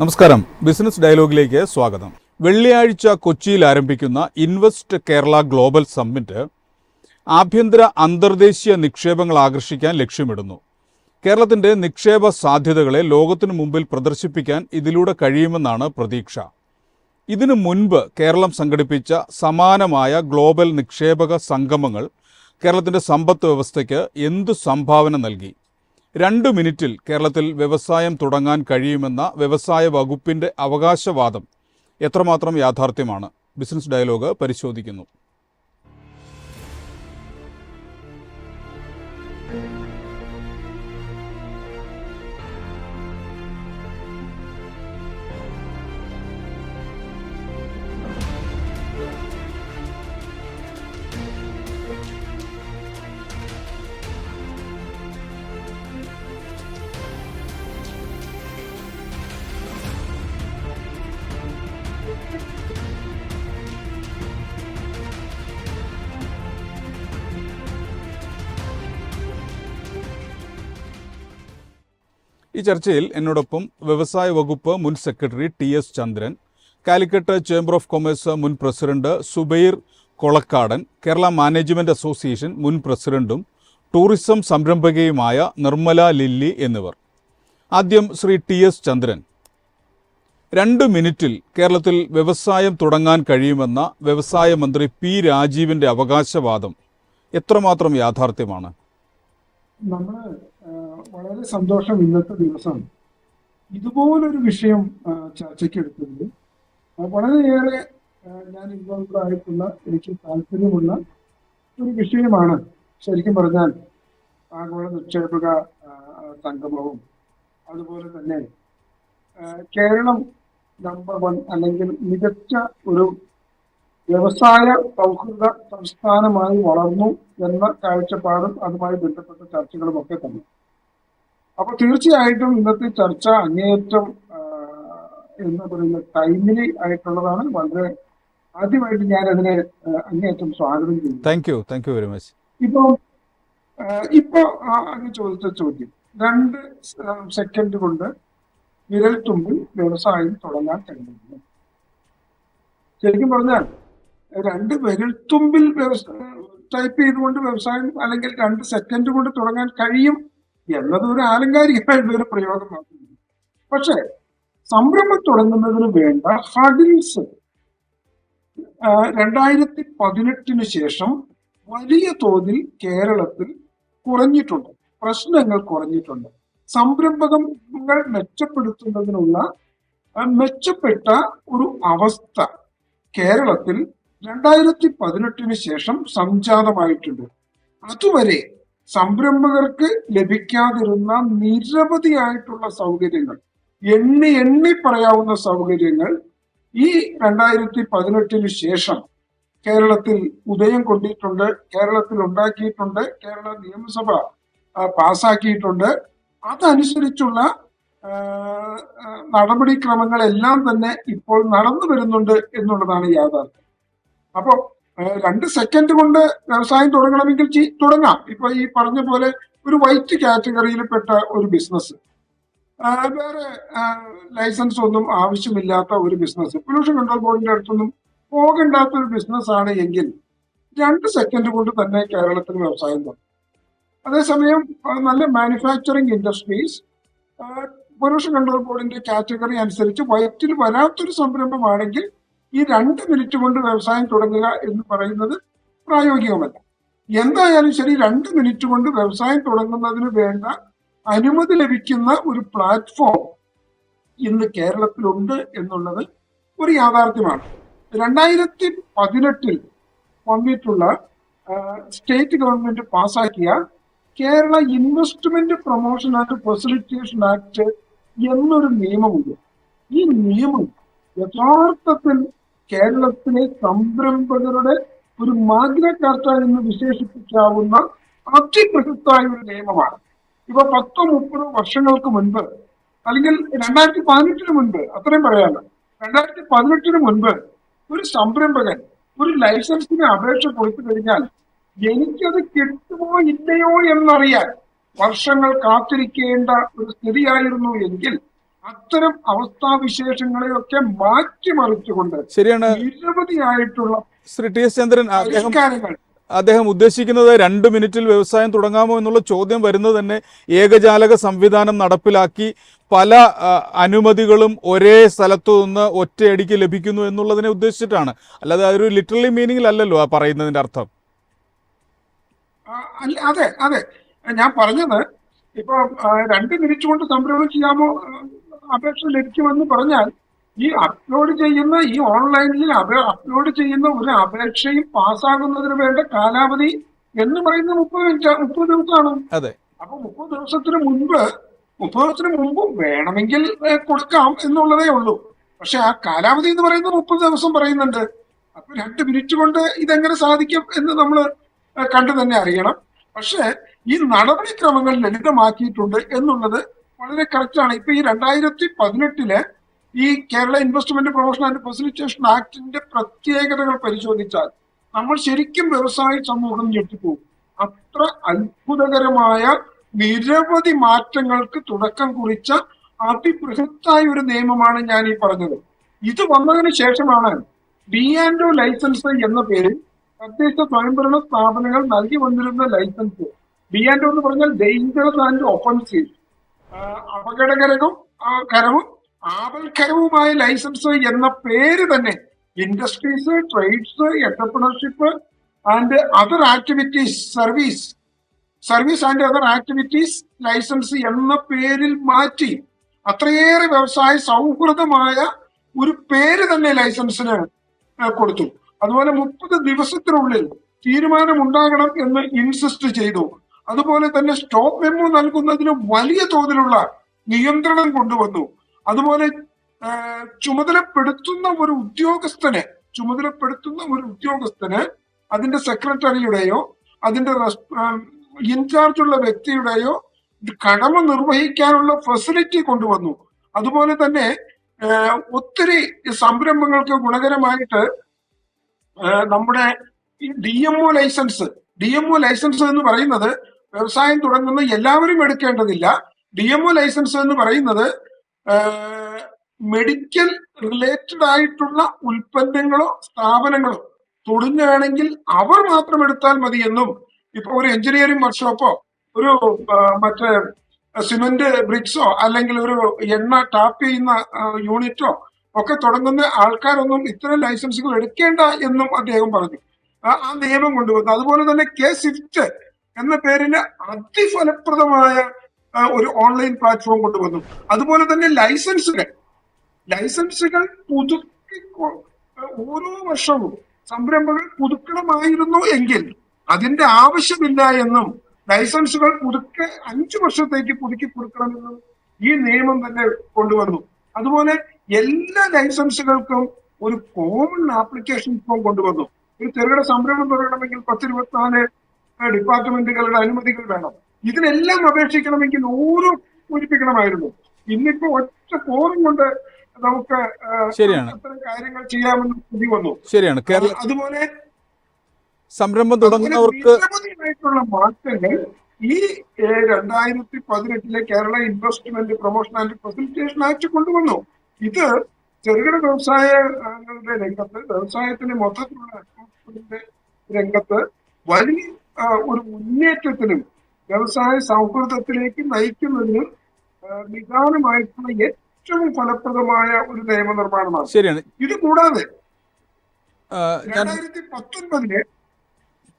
നമസ്കാരം. ബിസിനസ് ഡയലോഗിലേക്ക് സ്വാഗതം. വെള്ളിയാഴ്ച കൊച്ചിയിൽ ആരംഭിക്കുന്ന ഇൻവെസ്റ്റ് കേരള ഗ്ലോബൽ സമ്മിറ്റ് ആഭ്യന്തര അന്തർദേശീയ നിക്ഷേപങ്ങൾ ആകർഷിക്കാൻ ലക്ഷ്യമിടുന്നു. കേരളത്തിന്റെ നിക്ഷേപ സാധ്യതകളെ ലോകത്തിനു മുമ്പിൽ പ്രദർശിപ്പിക്കാൻ ഇതിലൂടെ കഴിയുമെന്നാണ് പ്രതീക്ഷ. ഇതിനു മുൻപ് കേരളം സംഘടിപ്പിച്ച സമാനമായ ഗ്ലോബൽ നിക്ഷേപക സംഗമങ്ങൾ കേരളത്തിന്റെ സമ്പദ് വ്യവസ്ഥയ്ക്ക് എന്തു സംഭാവന നൽകി? 2 മിനിറ്റിൽ കേരളത്തിൽ വ്യവസായം തുടങ്ങാൻ കഴിയുമെന്ന വ്യവസായ വകുപ്പിന്റെ അവകാശവാദം എത്രമാത്രം യാഥാർത്ഥ്യമാണ്? ബിസിനസ് ഡയലോഗ് പരിശോധിക്കുന്നു. ഈ ചർച്ചയിൽ എന്നോടൊപ്പം വ്യവസായ വകുപ്പ് മുൻ secretary TS Chandran, Calicut chamber of commerce മുൻ president Zubair Kolakkadan, Kerala management association മുൻ പ്രസിഡന്റും ടൂറിസം സംരംഭകയുമായ നിർമ്മല ലില്ലി എന്നിവർ. ആദ്യം ശ്രീ TS ചന്ദ്രൻ, 2 മിനിറ്റിൽ കേരളത്തിൽ വ്യവസായം തുടങ്ങാൻ കഴിയുമെന്ന വ്യവസായ മന്ത്രി P രാജീവിന്റെ അവകാശവാദം എത്രമാത്രം യാഥാർത്ഥ്യമാണ്? വളരെ സന്തോഷം ഇന്നത്തെ ദിവസം ഇതുപോലൊരു വിഷയം ചർച്ചയ്ക്കെടുത്തത്. വളരെയേറെ ഞാൻ ഇൻവോൾവ് ആയിട്ടുള്ള, എനിക്ക് താല്പര്യമുള്ള ഒരു വിഷയമാണ്. ശരിക്കും പറഞ്ഞാൽ ആഗോള നിക്ഷേപക സംഗമവും അതുപോലെ തന്നെ കേരളം നമ്പർ 1 അല്ലെങ്കിൽ മികച്ച ഒരു വ്യവസായ സൗഹൃദ സംസ്ഥാനമായി വളർന്നു എന്ന കാഴ്ചപ്പാടും അതുമായി ബന്ധപ്പെട്ട ചർച്ചകളും ഒക്കെ തന്നെ. അപ്പൊ തീർച്ചയായിട്ടും ഇന്നത്തെ ചർച്ച അങ്ങേയറ്റം എന്താ പറയുക, ടൈമിലി ആയിട്ടുള്ളതാണ്. വളരെ ആദ്യമായിട്ട് ഞാൻ അതിനെ അങ്ങേയറ്റം സ്വാഗതം ചെയ്യുന്നു. Thank you very much. ഇപ്പൊ അങ്ങ് ചോദിച്ച ചോദ്യം, 2 സെക്കൻഡ് കൊണ്ട് വിരൽ തുമ്പിൽ വ്യവസായം തുടങ്ങാൻ കഴിയുന്നു. ശരിക്കും പറഞ്ഞാൽ 2 വിരൽത്തുമ്പിൽ ടൈപ്പ് ചെയ്തുകൊണ്ട് വ്യവസായം, അല്ലെങ്കിൽ 2 സെക്കൻഡ് കൊണ്ട് തുടങ്ങാൻ കഴിയും എന്നത് ഒരു ആലങ്കാരികമായിട്ടുള്ള ഒരു പ്രയോഗം മാത്രമല്ല. പക്ഷെ സംരംഭം തുടങ്ങുന്നതിന് വേണ്ട ഹഡിൽസ് 2018 ശേഷം വലിയ തോതിൽ കേരളത്തിൽ കുറഞ്ഞിട്ടുണ്ട്. പ്രശ്നങ്ങൾ കുറഞ്ഞിട്ടുണ്ട്. സംരംഭകങ്ങൾ മെച്ചപ്പെടുത്തുന്നതിനുള്ള മെച്ചപ്പെട്ട ഒരു അവസ്ഥ കേരളത്തിൽ 2018 ശേഷം സംജാതമായിട്ടുണ്ട്. അതുവരെ സംരംഭകർക്ക് ലഭിക്കാതിരുന്ന നിരവധിയായിട്ടുള്ള സൗകര്യങ്ങൾ, എണ്ണി പറയാവുന്ന സൗകര്യങ്ങൾ ഈ 2018 ശേഷം കേരളത്തിൽ ഉദയം കൊണ്ടിട്ടുണ്ട്, കേരളത്തിൽ ഉണ്ടാക്കിയിട്ടുണ്ട്, കേരള നിയമസഭ പാസാക്കിയിട്ടുണ്ട്. അതനുസരിച്ചുള്ള നടപടിക്രമങ്ങളെല്ലാം തന്നെ ഇപ്പോൾ നടന്നു വരുന്നുണ്ട് എന്നുള്ളതാണ് യാഥാർത്ഥ്യം. അപ്പൊ 2 സെക്കൻഡ് കൊണ്ട് വ്യവസായം തുടങ്ങണമെങ്കിൽ തുടങ്ങാം. ഇപ്പൊ ഈ പറഞ്ഞ പോലെ ഒരു വൈറ്റ് കാറ്റഗറിയിൽപ്പെട്ട ഒരു ബിസിനസ്, വേറെ ലൈസൻസ് ഒന്നും ആവശ്യമില്ലാത്ത ഒരു ബിസിനസ്, പൊല്യൂഷൻ കൺട്രോൾ ബോർഡിന്റെ അടുത്തൊന്നും പോകണ്ടാത്ത ഒരു ബിസിനസ് ആണ് എങ്കിൽ 2 സെക്കൻഡ് കൊണ്ട് തന്നെ കേരളത്തിൽ വ്യവസായം തുടങ്ങും. അതേസമയം നല്ല മാനുഫാക്ചറിങ് ഇൻഡസ്ട്രീസ് പൊല്യൂഷൻ കൺട്രോൾ ബോർഡിന്റെ കാറ്റഗറി അനുസരിച്ച് വയറ്റിൽ വരാത്തൊരു സംരംഭമാണെങ്കിൽ ഈ 2 മിനിറ്റ് കൊണ്ട് വ്യവസായം തുടങ്ങുക എന്ന് പറയുന്നത് പ്രായോഗികമല്ല. എന്തായാലും ശരി, 2 മിനിറ്റ് കൊണ്ട് വ്യവസായം തുടങ്ങുന്നതിന് വേണ്ട അനുമതി ലഭിക്കുന്ന ഒരു പ്ലാറ്റ്ഫോം ഇന്ന് കേരളത്തിലുണ്ട് എന്നുള്ളത് ഒരു യാഥാർത്ഥ്യമാണ്. 2018 വന്നിട്ടുള്ള സ്റ്റേറ്റ് ഗവൺമെന്റ് പാസാക്കിയ Kerala investment promotion and facilitation act എന്നൊരു നിയമമുണ്ട്. ഈ നിയമം യഥാർത്ഥത്തിൽ കേരളത്തിലെ സംരംഭകരുടെ ഒരു മാഗ്ന കാർട്ട എന്ന് വിശേഷിപ്പിക്കാവുന്ന അതിബൃഹത്തായ ഒരു നിയമമാണ്. ഇപ്പൊ 10-30 വർഷങ്ങൾക്ക് മുൻപ്, അല്ലെങ്കിൽ 2018 മുൻപ്, അത്രയും പറയാമല്ലോ, 2018 മുൻപ് ഒരു സംരംഭകൻ ഒരു ലൈസൻസിന് അപേക്ഷ കൊടുത്തു കഴിഞ്ഞാൽ എനിക്കത് കിട്ടുമോ ഇല്ലയോ എന്നറിയാൻ വർഷങ്ങൾ കാത്തിരിക്കേണ്ട ഒരു സ്ഥിതിയായിരുന്നു എങ്കിൽ അത്തരം അവസ്ഥാവിശേഷങ്ങളെയൊക്കെ മാറ്റിമറിച്ചുകൊണ്ട് ശരിയാണ്. നിരവധിയായിട്ടുള്ള ശ്രീ ടി എസ് ചന്ദ്രൻ, പരിഷ്കാരങ്ങൾ അദ്ദേഹം ഉദ്ദേശിക്കുന്നത് 2 മിനിറ്റിൽ വ്യവസായം തുടങ്ങാമോ എന്നുള്ള ചോദ്യം വരുന്നത് തന്നെ ഏകജാലക സംവിധാനം നടപ്പിലാക്കി പല അനുമതികളും ഒരേ സ്ഥലത്തു നിന്ന് ഒറ്റയടിക്ക് ലഭിക്കുന്നു എന്നുള്ളതിനെ ഉദ്ദേശിച്ചിട്ടാണ്. അല്ലാതെ അതൊരു ലിറ്ററലി മീനിങ്ങിലല്ലല്ലോ ആ പറയുന്നതിന്റെ അർത്ഥം. അതെ അതെ, ഞാൻ പറഞ്ഞത് ഇപ്പൊ 2 മിനിറ്റ് കൊണ്ട് സംരംഭം ചെയ്യാമോ അപേക്ഷ ലഭിക്കുമെന്ന് പറഞ്ഞാൽ ഈ ഓൺലൈനിൽ അപ്ലോഡ് ചെയ്യുന്ന ഒരു അപേക്ഷയും പാസ്സാകുന്നതിന് വേണ്ട കാലാവധി എന്ന് പറയുന്നത് 30 ദിവസമാണ്. അതെ. അപ്പൊ 30 ദിവസത്തിന് മുമ്പ് വേണമെങ്കിൽ കൊടുക്കാം എന്നുള്ളതേ ഉള്ളൂ. പക്ഷെ ആ കാലാവധി എന്ന് പറയുന്നത് 30 ദിവസം പറയുന്നുണ്ട്. അപ്പൊ 2 മിനിറ്റ് കൊണ്ട് ഇതെങ്ങനെ സാധിക്കും എന്ന് നമ്മൾ കണ്ടു തന്നെ അറിയണം. പക്ഷെ ഈ നടപടിക്രമങ്ങൾ ലളിതമാക്കിയിട്ടുണ്ട് എന്നുള്ളത് വളരെ കറക്റ്റാണ്. ഇപ്പൊ ഈ 2018 ഈ Kerala investment promotion and facilitation ആക്ടിന്റെ പ്രത്യേകതകൾ പരിശോധിച്ചാൽ നമ്മൾ ശരിക്കും വ്യവസായ സമൂഹം ഞെട്ടിപ്പോകും. അത്ര അത്ഭുതകരമായ നിരവധി മാറ്റങ്ങൾക്ക് തുടക്കം കുറിച്ച അതിബൃഹത്തായ ഒരു നിയമമാണ് ഞാൻ ഈ പറഞ്ഞത്. ഇത് വന്നതിന് ശേഷമാണ് B&O ലൈസൻസ് എന്ന പേരിൽ തദ്ദേശ സ്വയംഭരണ സ്ഥാപനങ്ങൾ നൽകി വന്നിരുന്ന ലൈസൻസ്, B&O എന്ന് പറഞ്ഞാൽ ഡേഞ്ചറസ് ആൻഡ് ഒഫൻസീവ്, അപകടകരവും ആപൽക്കരവുമായ ലൈസൻസ് എന്ന പേര് തന്നെ industries, trades, entrepreneurship and other activities, service and other activities licence എന്ന പേരിൽ മാറ്റി അത്രയേറെ വ്യവസായ സൗഹൃദമായ ഒരു പേര് തന്നെ ലൈസൻസിന് കൊടുത്തു. അതുപോലെ 30 ദിവസത്തിനുള്ളിൽ തീരുമാനമുണ്ടാകണം എന്ന് ഇൻസിസ്റ്റ് ചെയ്തു. അതുപോലെ തന്നെ സ്റ്റോപ്പ് മെമ്മോ നൽകുന്നതിന് വലിയ തോതിലുള്ള നിയന്ത്രണം കൊണ്ടുവന്നു. അതുപോലെ ചുമതലപ്പെടുത്തുന്ന ഒരു ഉദ്യോഗസ്ഥന് അതിന്റെ സെക്രട്ടറിയുടെയോ അതിന്റെ ഇൻചാർജുള്ള വ്യക്തിയുടെയോ കടമ നിർവഹിക്കാനുള്ള ഫെസിലിറ്റി കൊണ്ടുവന്നു. അതുപോലെ തന്നെ ഒത്തിരി സംരംഭങ്ങൾക്ക് ഗുണകരമായിട്ട് നമ്മുടെ ഈ DMO ലൈസൻസ് എന്ന് പറയുന്നത് വ്യവസായം തുടങ്ങുന്ന എല്ലാവരും എടുക്കേണ്ടതില്ല. DMO ലൈസൻസ് എന്ന് പറയുന്നത് മെഡിക്കൽ റിലേറ്റഡ് ആയിട്ടുള്ള ഉൽപ്പന്നങ്ങളോ സ്ഥാപനങ്ങളോ തുടങ്ങുകയാണെങ്കിൽ അവർ മാത്രം എടുത്താൽ മതി എന്നും, ഇപ്പൊ ഒരു എഞ്ചിനീയറിംഗ് വർക്ക്ഷോപ്പോ ഒരു മറ്റേ സിമന്റ് ബ്രിക്സോ അല്ലെങ്കിൽ ഒരു എണ്ണ ടാപ്പ് ചെയ്യുന്ന യൂണിറ്റോ ഒക്കെ തുടങ്ങുന്ന ആൾക്കാരൊന്നും ഇത്തരം ലൈസൻസുകൾ എടുക്കേണ്ട എന്നും അദ്ദേഹം പറഞ്ഞു. ആ നിയമം കൊണ്ടുവന്നു. അതുപോലെ തന്നെ K-Swift എന്ന പേരിന് അതിഫലപ്രദമായ ഒരു ഓൺലൈൻ പ്ലാറ്റ്ഫോം കൊണ്ടുവന്നു. അതുപോലെ തന്നെ ലൈസൻസുകൾ പുതുക്കി ഓരോ വർഷവും സംരംഭങ്ങൾ പുതുക്കണമായിരുന്നു എങ്കിൽ അതിന്റെ ആവശ്യമില്ല എന്നും ലൈസൻസുകൾ 5 വർഷത്തേക്ക് പുതുക്കി കൊടുക്കണമെന്നും ഈ നിയമം തന്നെ കൊണ്ടുവന്നു. അതുപോലെ എല്ലാ ലൈസൻസുകൾക്കും ഒരു കോമൺ ആപ്ലിക്കേഷൻ ഫോം കൊണ്ടുവന്നു. ഒരു ചെറുകിട സംരംഭം തുടങ്ങണമെങ്കിൽ 10-24 ഡിപ്പാർട്ട്മെന്റുകളുടെ അനുമതികൾ വേണം. ഇതിനെല്ലാം അപേക്ഷിക്കണമെങ്കിൽ ഓരോ പൂരിപ്പിക്കണമായിരുന്നു. ഇന്നിപ്പോ ഒറ്റ ഫോറും കൊണ്ട് നമുക്ക് അത്തരം കാര്യങ്ങൾ ചെയ്യാമെന്ന് സ്ഥിതി വന്നു. ശരിയാണ്. അതുപോലെ സംരംഭം തുടങ്ങുന്നവർക്ക് നിരവധിയായിട്ടുള്ള മാറ്റങ്ങൾ ഈ 2018 Kerala investment promotion and facilitation act കൊണ്ടുവന്നു. ഇത് ചെറുകിട വ്യവസായങ്ങളുടെ രംഗത്ത്, വ്യവസായത്തിന്റെ മൊത്തത്തിലുള്ള രംഗത്ത് വലിയ ഒരു മുന്നേറ്റത്തിനും വ്യവസായ സൗഹൃദത്തിലേക്ക് നയിക്കുന്നതിനും നിദാനമായിട്ടുള്ള ഏറ്റവും ഫലപ്രദമായ ഒരു നിയമനിർമ്മാണമാണ്. ശരിയാണ്. ഇത് കൂടാതെ 2019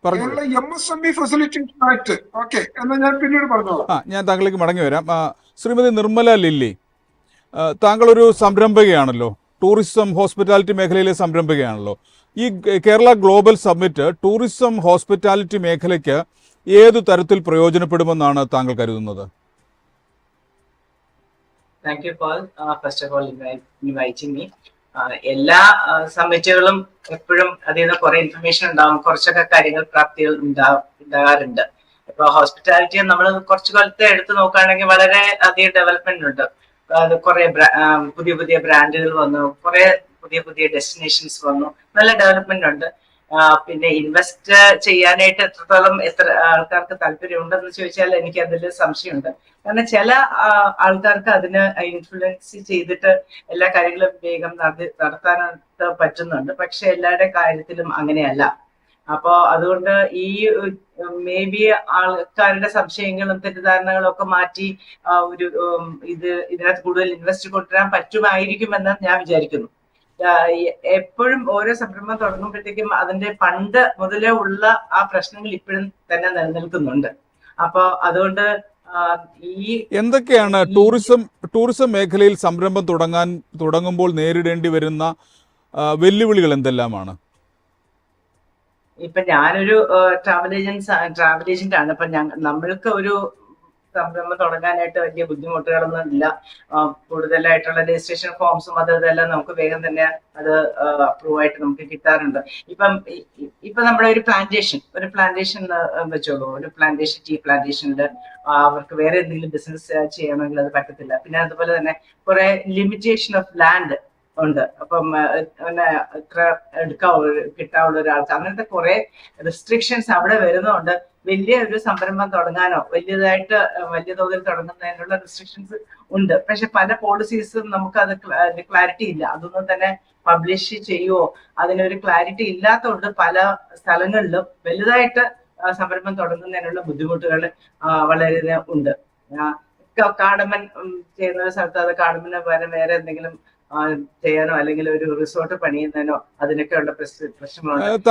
Kerala MSME facilitation act, okay എന്ന് ഞാൻ പിന്നീട് പറഞ്ഞോളാം. ഞാൻ താങ്കളിലേക്ക് മടങ്ങി വരാം. ശ്രീമതി നിർമ്മല ലില്ലി, താങ്കളൊരു സംരംഭകയാണല്ലോ, ടൂറിസം ഹോസ്പിറ്റാലിറ്റി മേഖലയിലെ സംരംഭകയാണല്ലോ. ഈ Kerala global summit tourism hospitality മേഖലയ്ക്ക് ഏതു തരത്തിൽ പ്രയോജനപ്പെടുമെന്നാണ് താങ്കൾ കരുതുന്നത്? Thank you, Paul. First of all, inviting me. എല്ലാ സമ്മിറ്റുകളും എപ്പോഴും അതിൽ നിന്ന് കുറെ ഇൻഫർമേഷൻ ഉണ്ടാവും, കുറച്ചൊക്കെ കാര്യങ്ങൾ പ്രാപ്തികൾ ഉണ്ടാകാറുണ്ട്. ഇപ്പൊ ഹോസ്പിറ്റാലിറ്റി നമ്മൾ കുറച്ചു കാലത്തെ എടുത്ത് നോക്കുകയാണെങ്കിൽ വളരെ അധികം ഡെവലപ്മെന്റ് ഉണ്ട്. അത് കുറെ പുതിയ ബ്രാൻഡുകൾ വന്നു, കുറെ പുതിയ ഡെസ്റ്റിനേഷൻസ് വന്നു, നല്ല ഡെവലപ്മെന്റ് ഉണ്ട്. പിന്നെ ഇൻവെസ്റ്റ് ചെയ്യാനായിട്ട് എത്ര ആൾക്കാർക്ക് താല്പര്യമുണ്ടെന്ന് ചോദിച്ചാൽ എനിക്ക് അതിൽ സംശയമുണ്ട്. കാരണം ചില ആൾക്കാർക്ക് അതിന് ഇൻഫ്ലുവൻസ് ചെയ്തിട്ട് എല്ലാ കാര്യങ്ങളും വേഗം നടത്താനായിട്ട് പറ്റുന്നുണ്ട്. പക്ഷെ എല്ലാവരുടെ കാര്യത്തിലും അങ്ങനെയല്ല. അപ്പോ അതുകൊണ്ട് ഈ മേ ബി ആൾക്കാരുടെ സംശയങ്ങളും തെറ്റിദ്ധാരണകളും ഒക്കെ മാറ്റി ഒരു ഇതിനകത്ത് കൂടുതൽ ഇൻവെസ്റ്റ് കൊണ്ടുവരാൻ പറ്റുമായിരിക്കുമെന്ന് ഞാൻ വിചാരിക്കുന്നു. എപ്പോഴും ഓരോ സംരംഭം തുടങ്ങുമ്പോഴത്തേക്കും അതിന്റെ പണ്ട് മുതലേ ഉള്ള ആ പ്രശ്നങ്ങൾ ഇപ്പോഴും തന്നെ നിലനിൽക്കുന്നുണ്ട്. അപ്പൊ അതുകൊണ്ട് എന്തൊക്കെയാണ് ടൂറിസം മേഖലയിൽ സംരംഭം തുടങ്ങുമ്പോൾ നേരിടേണ്ടി വരുന്ന വെല്ലുവിളികൾ എന്തെല്ലാമാണ്? ഇപ്പൊ ഞാനൊരു ട്രാവൽ ഏജന്റ് ആണ്. അപ്പൊ നമ്മൾക്ക് ഒരു സംരംഭം തുടങ്ങാനായിട്ട് വലിയ ബുദ്ധിമുട്ടുകളൊന്നും ഇല്ല. കൂടുതലായിട്ടുള്ള രജിസ്ട്രേഷൻ ഫോംസും അതെല്ലാം നമുക്ക് വേഗം തന്നെ അത് അപ്രൂവ് ആയിട്ട് നമുക്ക് കിട്ടാറുണ്ട്. ഇപ്പൊ നമ്മുടെ ഒരു പ്ലാന്റേഷൻ വെച്ചോളൂ. ഒരു ടീ പ്ലാന്റേഷനിൽ അവർക്ക് വേറെ എന്തെങ്കിലും ബിസിനസ് ചെയ്യണമെങ്കിൽ അത് പറ്റത്തില്ല. പിന്നെ അതുപോലെ തന്നെ കുറെ ലിമിറ്റേഷൻ ഓഫ് ലാൻഡ് ഉണ്ട്. അപ്പം എത്ര കിട്ടാവുള്ള ഒരാൾക്ക് അങ്ങനത്തെ കുറെ റെസ്ട്രിക്ഷൻസ് അവിടെ വരുന്നതുകൊണ്ട് വലിയ ഒരു സംരംഭം തുടങ്ങാനോ വലിയ തോതിൽ തുടങ്ങുന്നതിനുള്ള റെസ്ട്രിക്ഷൻസ് ഉണ്ട്. പക്ഷെ പല പോളിസീസും നമുക്ക് അത് ക്ലാരിറ്റി ഇല്ല. അതൊന്നും തന്നെ പബ്ലിഷ് ചെയ്യുവോ അതിനൊരു ക്ലാരിറ്റി ഇല്ലാത്തതുകൊണ്ട് പല സ്ഥലങ്ങളിലും വലുതായിട്ട് സംരംഭം തുടങ്ങുന്നതിനുള്ള ബുദ്ധിമുട്ടുകൾ വളരെ ഉണ്ട്. കാർഡമൻ ചെയ്യുന്ന ഒരു സ്ഥലത്ത് അത് കാർഡമന് പകരം വേറെ എന്തെങ്കിലും ചെയ്യാനോ അല്ലെങ്കിൽ ഒരു റിസോർട്ട് പണിയുന്നതിനോ അതിനൊക്കെയുള്ള പ്രശ്നങ്ങളുണ്ട്.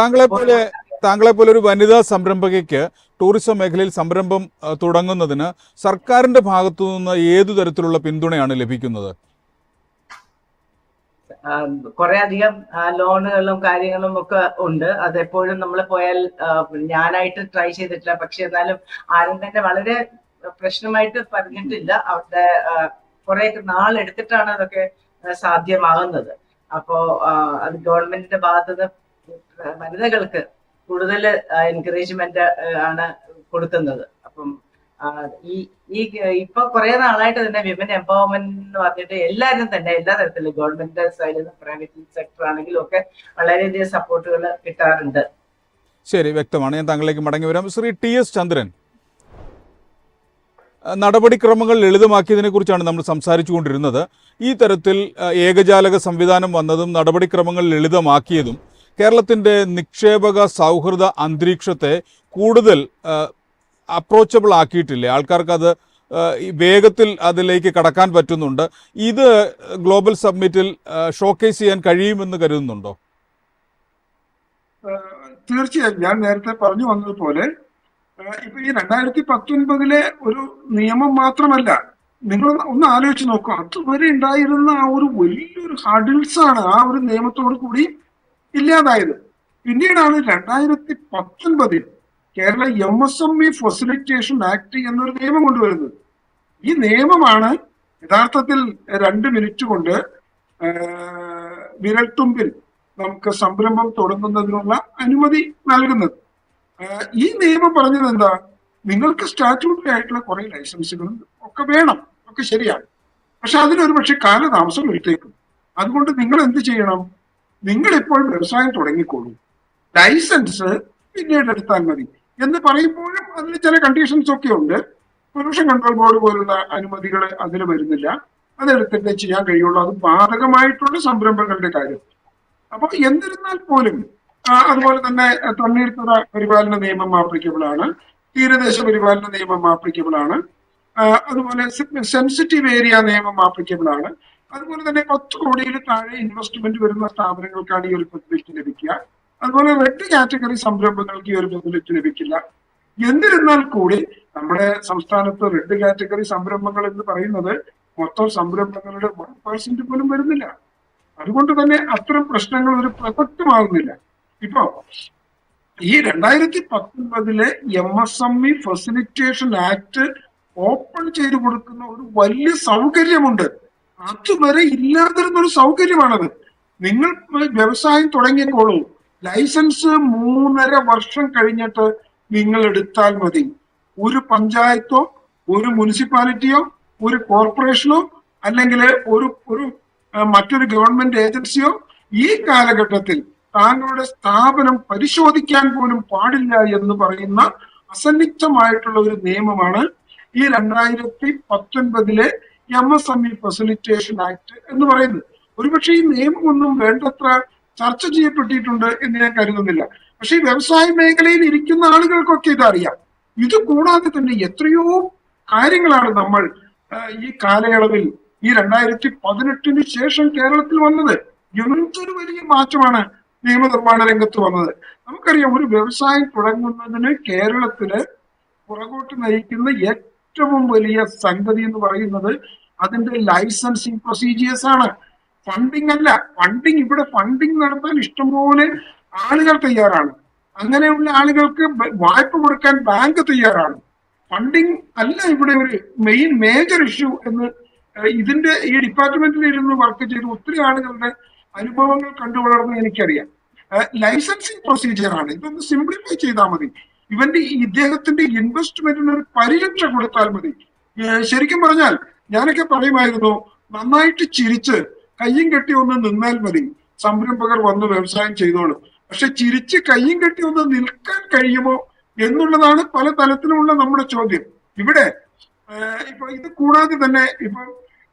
താങ്കളെ പോലെ ഒരു വനിതാ സംരംഭകയ്ക്ക് ടൂറിസം മേഖലയിൽ സംരംഭം തുടങ്ങുന്നതിന് സർക്കാരിന്റെ ഭാഗത്തു നിന്ന് ഏതു തരത്തിലുള്ള പിന്തുണയാണ് ലഭിക്കുന്നത്? കുറെ അധികം ലോണുകളും കാര്യങ്ങളും ഒക്കെ ഉണ്ട്. അതെപ്പോഴും നമ്മൾ പോയാൽ ഞാനായിട്ട് ട്രൈ ചെയ്തിട്ടില്ല. പക്ഷെ എന്നാലും ആരും തന്നെ വളരെ പ്രശ്നമായിട്ട് പറഞ്ഞിട്ടില്ല. അവിടെ കുറെ നാളെടുത്തിട്ടാണ് അതൊക്കെ സാധ്യമാകുന്നത്. അപ്പോ അത് ഗവൺമെന്റിന്റെ ഭാഗത്തുനിന്ന് വനിതകൾക്ക് കൂടുതൽ എൻകറേജ്മെന്റ് ആണ് കൊടുക്കുന്നത്. അപ്പം ഇപ്പൊ കുറെ നാളായിട്ട് തന്നെ വിമൻ എംപവർമെന്റ് എന്ന് പറഞ്ഞിട്ട് എല്ലാവരും തന്നെ എല്ലാ തരത്തിലും ഗവൺമെന്റ് സൈഡിൽ നിന്ന് പ്രൈവറ്റ് സെക്ടർ ആണെങ്കിലും ഒക്കെ വളരെയധികം സപ്പോർട്ടുകൾ കിട്ടാറുണ്ട്. ശരി, വ്യക്തമാണ്. ഞാൻ താങ്കളിലേക്ക് മടങ്ങി വരാം. ശ്രീ TS ചന്ദ്രൻ, നടപടിക്രമങ്ങൾ ലളിതമാക്കിയതിനെ കുറിച്ചാണ് നമ്മൾ സംസാരിച്ചു കൊണ്ടിരുന്നത്. ഈ തരത്തിൽ ഏകജാലക സംവിധാനം വന്നതും നടപടിക്രമങ്ങൾ ലളിതമാക്കിയതും കേരളത്തിൻ്റെ നിക്ഷേപക സൗഹൃദ അന്തരീക്ഷത്തെ കൂടുതൽ അപ്രോച്ചബിൾ ആക്കിയിട്ടില്ലേ? ആൾക്കാർക്ക് അത് വേഗത്തിൽ അതിലേക്ക് കടക്കാൻ പറ്റുന്നുണ്ട്. ഇത് ഗ്ലോബൽ സമ്മിറ്റിൽ ഷോക്കേസ് ചെയ്യാൻ കഴിയുമെന്ന് കരുതുന്നുണ്ടോ? തീർച്ചയായും ഞാൻ നേരത്തെ പറഞ്ഞു വന്നതുപോലെ ഇപ്പൊ ഈ 2019 ഒരു നിയമം മാത്രമല്ല, നിങ്ങൾ ഒന്ന് ആലോചിച്ച് നോക്കുക. അതുവരെ ഉണ്ടായിരുന്ന ആ ഒരു വലിയൊരു ഹഡിൽസ് ആണ് ആ ഒരു നിയമത്തോടു കൂടി ഇല്ലാതായത്. പിന്നീടാണ് 2019 കേരള MSME ഫെസിലിറ്റേഷൻ ആക്ട് എന്നൊരു നിയമം കൊണ്ടുവരുന്നത്. ഈ നിയമമാണ് യഥാർത്ഥത്തിൽ 2 മിനിറ്റ് കൊണ്ട് വിരൽത്തുമ്പിൽ നമുക്ക് സംരംഭം തുടങ്ങുന്നതിനുള്ള അനുമതി നൽകുന്നത്. ഈ നിയമം പറഞ്ഞത് എന്താ? നിങ്ങൾക്ക് സ്റ്റാറ്റ്യൂട്ടറി ആയിട്ടുള്ള കുറെ ലൈസൻസുകളും ഒക്കെ വേണം, ഒക്കെ ശരിയാണ്. പക്ഷെ അതിനൊരു പക്ഷെ കാലതാമസം എടുത്തേക്കും. അതുകൊണ്ട് നിങ്ങൾ എന്ത് ചെയ്യണം? നിങ്ങൾ ഇപ്പോൾ വ്യവസായം തുടങ്ങിക്കോളൂ, ലൈസൻസ് പിന്നീട് എടുത്താൽ മതി എന്ന് പറയുമ്പോഴും അതിൽ ചില കണ്ടീഷൻസ് ഒക്കെ ഉണ്ട്. പൊല്യൂഷൻ കൺട്രോൾ ബോർഡ് പോലുള്ള അനുമതികൾ അതിൽ വരുന്നില്ല. അതെടുത്തിട്ടേ ചെയ്യാൻ കഴിയുള്ളൂ. അത് ബാധകമായിട്ടുള്ള സംരംഭങ്ങളുടെ കാര്യം. അപ്പൊ എന്നിരുന്നാൽ പോലും അതുപോലെ തന്നെ തണ്ണീർത്തട പരിപാലന നിയമം ആപ്ലിക്കബിൾ ആണ്, തീരദേശ പരിപാലന നിയമം ആപ്ലിക്കബിൾ ആണ്, അതുപോലെ സെൻസിറ്റീവ് ഏരിയ നിയമം ആപ്ലിക്കബിൾ ആണ്. അതുപോലെ തന്നെ 10 കോടിയിൽ താഴെ ഇൻവെസ്റ്റ്മെന്റ് വരുന്ന സ്ഥാപനങ്ങൾക്കാണ് ഈ ഒരു ഫെസിലിറ്റി ലഭിക്കുക. അതുപോലെ റെഡ് കാറ്റഗറി സംരംഭങ്ങൾക്ക് ഈ ഒരു ഫെസിലിറ്റി ലഭിക്കില്ല. എന്നിരുന്നാൽ കൂടി നമ്മുടെ സംസ്ഥാനത്ത് റെഡ് കാറ്റഗറി സംരംഭങ്ങൾ എന്ന് പറയുന്നത് മൊത്തം സംരംഭങ്ങളുടെ 1% പോലും വരുന്നില്ല. അതുകൊണ്ട് തന്നെ അത്തരം പ്രശ്നങ്ങൾ ഒരു പ്രസക്തമാകുന്നില്ല. ഇപ്പോ ഈ 2019 MSME ഫെസിലിറ്റേഷൻ ആക്ട് ഓപ്പൺ ചെയ്തു കൊടുക്കുന്ന ഒരു വലിയ സൗകര്യമുണ്ട്. അതുവരെ ഇല്ലാതിരുന്നൊരു സൗകര്യമാണത്. നിങ്ങൾ വ്യവസായം തുടങ്ങിക്കോളൂ, ലൈസൻസ് 3.5 വർഷം കഴിഞ്ഞിട്ട് നിങ്ങൾ എടുത്താൽ മതി. ഒരു പഞ്ചായത്തോ ഒരു മുനിസിപ്പാലിറ്റിയോ ഒരു കോർപ്പറേഷനോ അല്ലെങ്കിൽ ഒരു മറ്റൊരു ഗവൺമെന്റ് ഏജൻസിയോ ഈ കാലഘട്ടത്തിൽ താങ്കളുടെ സ്ഥാപനം പരിശോധിക്കാൻ പോലും പാടില്ല എന്ന് പറയുന്ന അസന്നിഗ്ധമായിട്ടുള്ള ഒരു നിയമമാണ് ഈ 2019 MSME ഫെസിലിറ്റേഷൻ ആക്ട് എന്ന് പറയുന്നത്. ഒരുപക്ഷെ ഈ നിയമമൊന്നും വേണ്ടത്ര ചർച്ച ചെയ്യപ്പെട്ടിട്ടുണ്ട് എന്ന് ഞാൻ കരുതുന്നില്ല. പക്ഷെ ഈ വ്യവസായ മേഖലയിൽ ഇരിക്കുന്ന ആളുകൾക്കൊക്കെ ഇതറിയാം. ഇത് കൂടാതെ തന്നെ എത്രയോ കാര്യങ്ങളാണ് നമ്മൾ ഈ കാലയളവിൽ ഈ 2018 ശേഷം കേരളത്തിൽ വന്നത്. എന്തൊരു വലിയ മാറ്റമാണ് നിയമനിർമ്മാണ രംഗത്ത് വന്നത്. നമുക്കറിയാം, ഒരു വ്യവസായം തുടങ്ങുന്നതിന് കേരളത്തില് പുറകോട്ട് നയിക്കുന്ന ഏറ്റവും വലിയ സംഗതി എന്ന് പറയുന്നത് അതിന്റെ ലൈസൻസിങ് പ്രൊസീജിയേഴ്സ് ആണ്. ഫണ്ടിങ് അല്ല. ഫണ്ടിങ് നടത്താൻ ഇഷ്ടംപോലെ ആളുകൾ തയ്യാറാണ്. അങ്ങനെയുള്ള ആളുകൾക്ക് വായ്പ കൊടുക്കാൻ ബാങ്ക് തയ്യാറാണ്. ഫണ്ടിങ് അല്ല ഇവിടെ ഒരു മേജർ ഇഷ്യൂ എന്ന് ഈ ഡിപ്പാർട്ട്മെന്റിൽ ഇരുന്ന് വർക്ക് ചെയ്ത് ഒത്തിരി ആളുകളുടെ അനുഭവങ്ങൾ കണ്ടു വളർന്ന് എനിക്കറിയാം. ലൈസൻസിങ് പ്രൊസീജിയർ ആണ്. ഇതൊന്ന് സിംപ്ലിഫൈ ചെയ്താൽ മതി. ഇദ്ദേഹത്തിന്റെ ഇൻവെസ്റ്റ്മെന്റിന് ഒരു പരിരക്ഷ കൊടുത്താൽ മതി. ശരിക്കും പറഞ്ഞാൽ ഞാനൊക്കെ പറയുമായിരുന്നു, നന്നായിട്ട് ചിരിച്ച് കയ്യും കെട്ടി ഒന്ന് നിന്നാൽ മതി, സംരംഭകർ വന്ന് വ്യവസായം ചെയ്തോളും. പക്ഷെ ചിരിച്ച് കയ്യും കെട്ടി ഒന്ന് നിൽക്കാൻ കഴിയുമോ എന്നുള്ളതാണ് പല തലത്തിലുമുള്ള നമ്മുടെ ചോദ്യം. ഇവിടെ ഇപ്പൊ ഇത് കൂടാതെ തന്നെ ഇപ്പൊ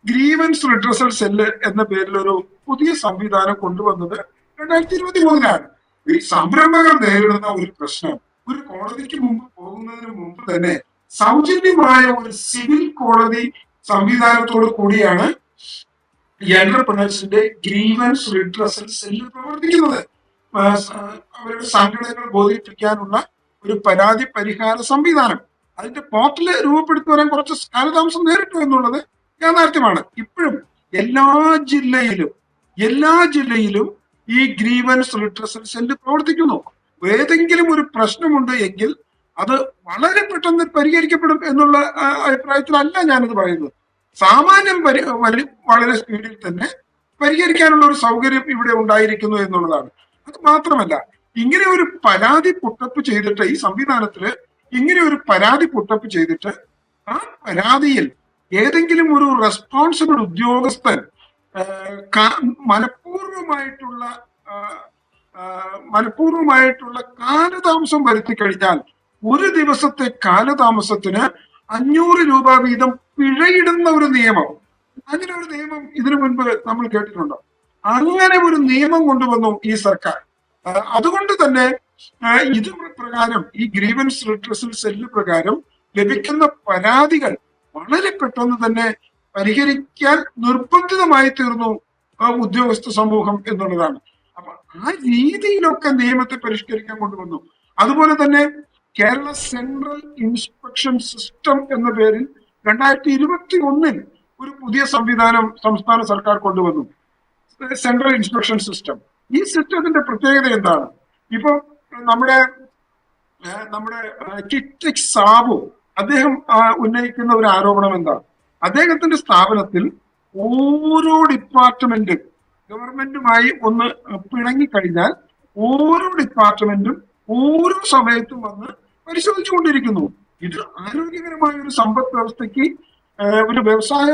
ഗ്രീവൻസ് റിഡ്രസൽ സെല്ല് എന്ന പേരിൽ ഒരു പുതിയ സംവിധാനം കൊണ്ടുവന്നത് 2023 ഈ സംരംഭകർ നേരിടുന്ന ഒരു പ്രശ്നം, ഒരു കോടതിക്ക് മുമ്പ് പോകുന്നതിന് മുമ്പ് തന്നെ സൗജന്യമായ ഒരു സിവിൽ കോടതി സംവിധാനത്തോട് കൂടിയാണ് എന്റർപ്രണേഴ്സിന്റെ ഗ്രീവൻസ് റിഡ്രസൽ സെല്ല് പ്രവർത്തിക്കുന്നത്. അവരുടെ സംഘടനകൾ ബോധിപ്പിക്കാനുള്ള ഒരു പരാതി പരിഹാര സംവിധാനം. അതിന്റെ പോർട്ടല് രൂപപ്പെടുത്തി വരാൻ കുറച്ച് കാലതാമസം നേരിട്ടു എന്നുള്ളത് യാഥാർത്ഥ്യമാണ്. ഇപ്പോഴും എല്ലാ ജില്ലയിലും ഈ ഗ്രീവൻസ് റിഡ്രസൽ സെല്ല് പ്രവർത്തിക്കുന്നു. ഏതെങ്കിലും ഒരു പ്രശ്നമുണ്ട് എങ്കിൽ അത് വളരെ പെട്ടെന്ന് പരിഹരിക്കപ്പെടും എന്നുള്ള അഭിപ്രായത്തിലല്ല ഞാനിത് പറയുന്നത്. സാമാന്യം വളരെ സ്പീഡിൽ തന്നെ പരിഹരിക്കാനുള്ള ഒരു സൗകര്യം ഇവിടെ ഉണ്ടായിരിക്കുന്നു എന്നുള്ളതാണ്. അത് മാത്രമല്ല, ഇങ്ങനെ ഒരു പരാതി പുട്ടപ്പ് ചെയ്തിട്ട് ഈ സംവിധാനത്തില് ഇങ്ങനെ ഒരു പരാതി പുട്ടപ്പ് ചെയ്തിട്ട് ആ പരാതിയിൽ ഏതെങ്കിലും ഒരു റെസ്പോൺസിബിൾ ഉദ്യോഗസ്ഥൻ മനഃപൂർവമായിട്ടുള്ള കാലതാമസം വരുത്തി കഴിഞ്ഞാൽ ഒരു ദിവസത്തെ കാലതാമസത്തിന് 500 രൂപ വീതം പിഴയിടുന്ന ഒരു നിയമം. അങ്ങനെ ഒരു നിയമം ഇതിനു മുൻപ് നമ്മൾ കേട്ടിട്ടുണ്ടോ? അങ്ങനെ ഒരു നിയമം കൊണ്ടുവന്നു ഈ സർക്കാർ. അതുകൊണ്ട് തന്നെ ഇത് പ്രകാരം ഈ ഗ്രീവൻസ് റിഡ്രസൽ സെല്ല് പ്രകാരം ലഭിക്കുന്ന പരാതികൾ വളരെ പെട്ടെന്ന് തന്നെ പരിഹരിക്കാൻ നിർബന്ധിതമായി തീർന്നു ഉദ്യോഗസ്ഥ സമൂഹം എന്നുള്ളതാണ്. അപ്പൊ ആ രീതിയിലൊക്കെ നിയമത്തെ പരിഷ്കരിക്കാൻ കൊണ്ടുവന്നു. അതുപോലെ തന്നെ കേരള സെൻട്രൽ ഇൻസ്പെക്ഷൻ സിസ്റ്റം എന്ന പേരിൽ 2021 ഒരു പുതിയ സംവിധാനം സംസ്ഥാന സർക്കാർ കൊണ്ടുവന്നു, സെൻട്രൽ ഇൻസ്പെക്ഷൻ സിസ്റ്റം. ഈ സിസ്റ്റത്തിന്റെ പ്രത്യേകത എന്താണ്? ഇപ്പൊ നമ്മുടെ കിറ്റക്സ് സാബു അദ്ദേഹം ഉന്നയിക്കുന്ന ഒരു ആരോപണം എന്താണ്? അദ്ദേഹത്തിന്റെ സ്ഥാപനത്തിൽ ഓരോ ഡിപ്പാർട്ട്മെന്റും ഗവൺമെന്റുമായി ഒന്ന് പിണങ്ങിക്കഴിഞ്ഞാൽ ഓരോ ഡിപ്പാർട്ട്മെന്റും ഓരോ സമയത്തും വന്ന് പരിശോധിച്ചുകൊണ്ടിരിക്കുന്നു. ഇത് ആരോഗ്യകരമായ ഒരു സമ്പദ് വ്യവസ്ഥയ്ക്ക്, ഒരു വ്യവസായ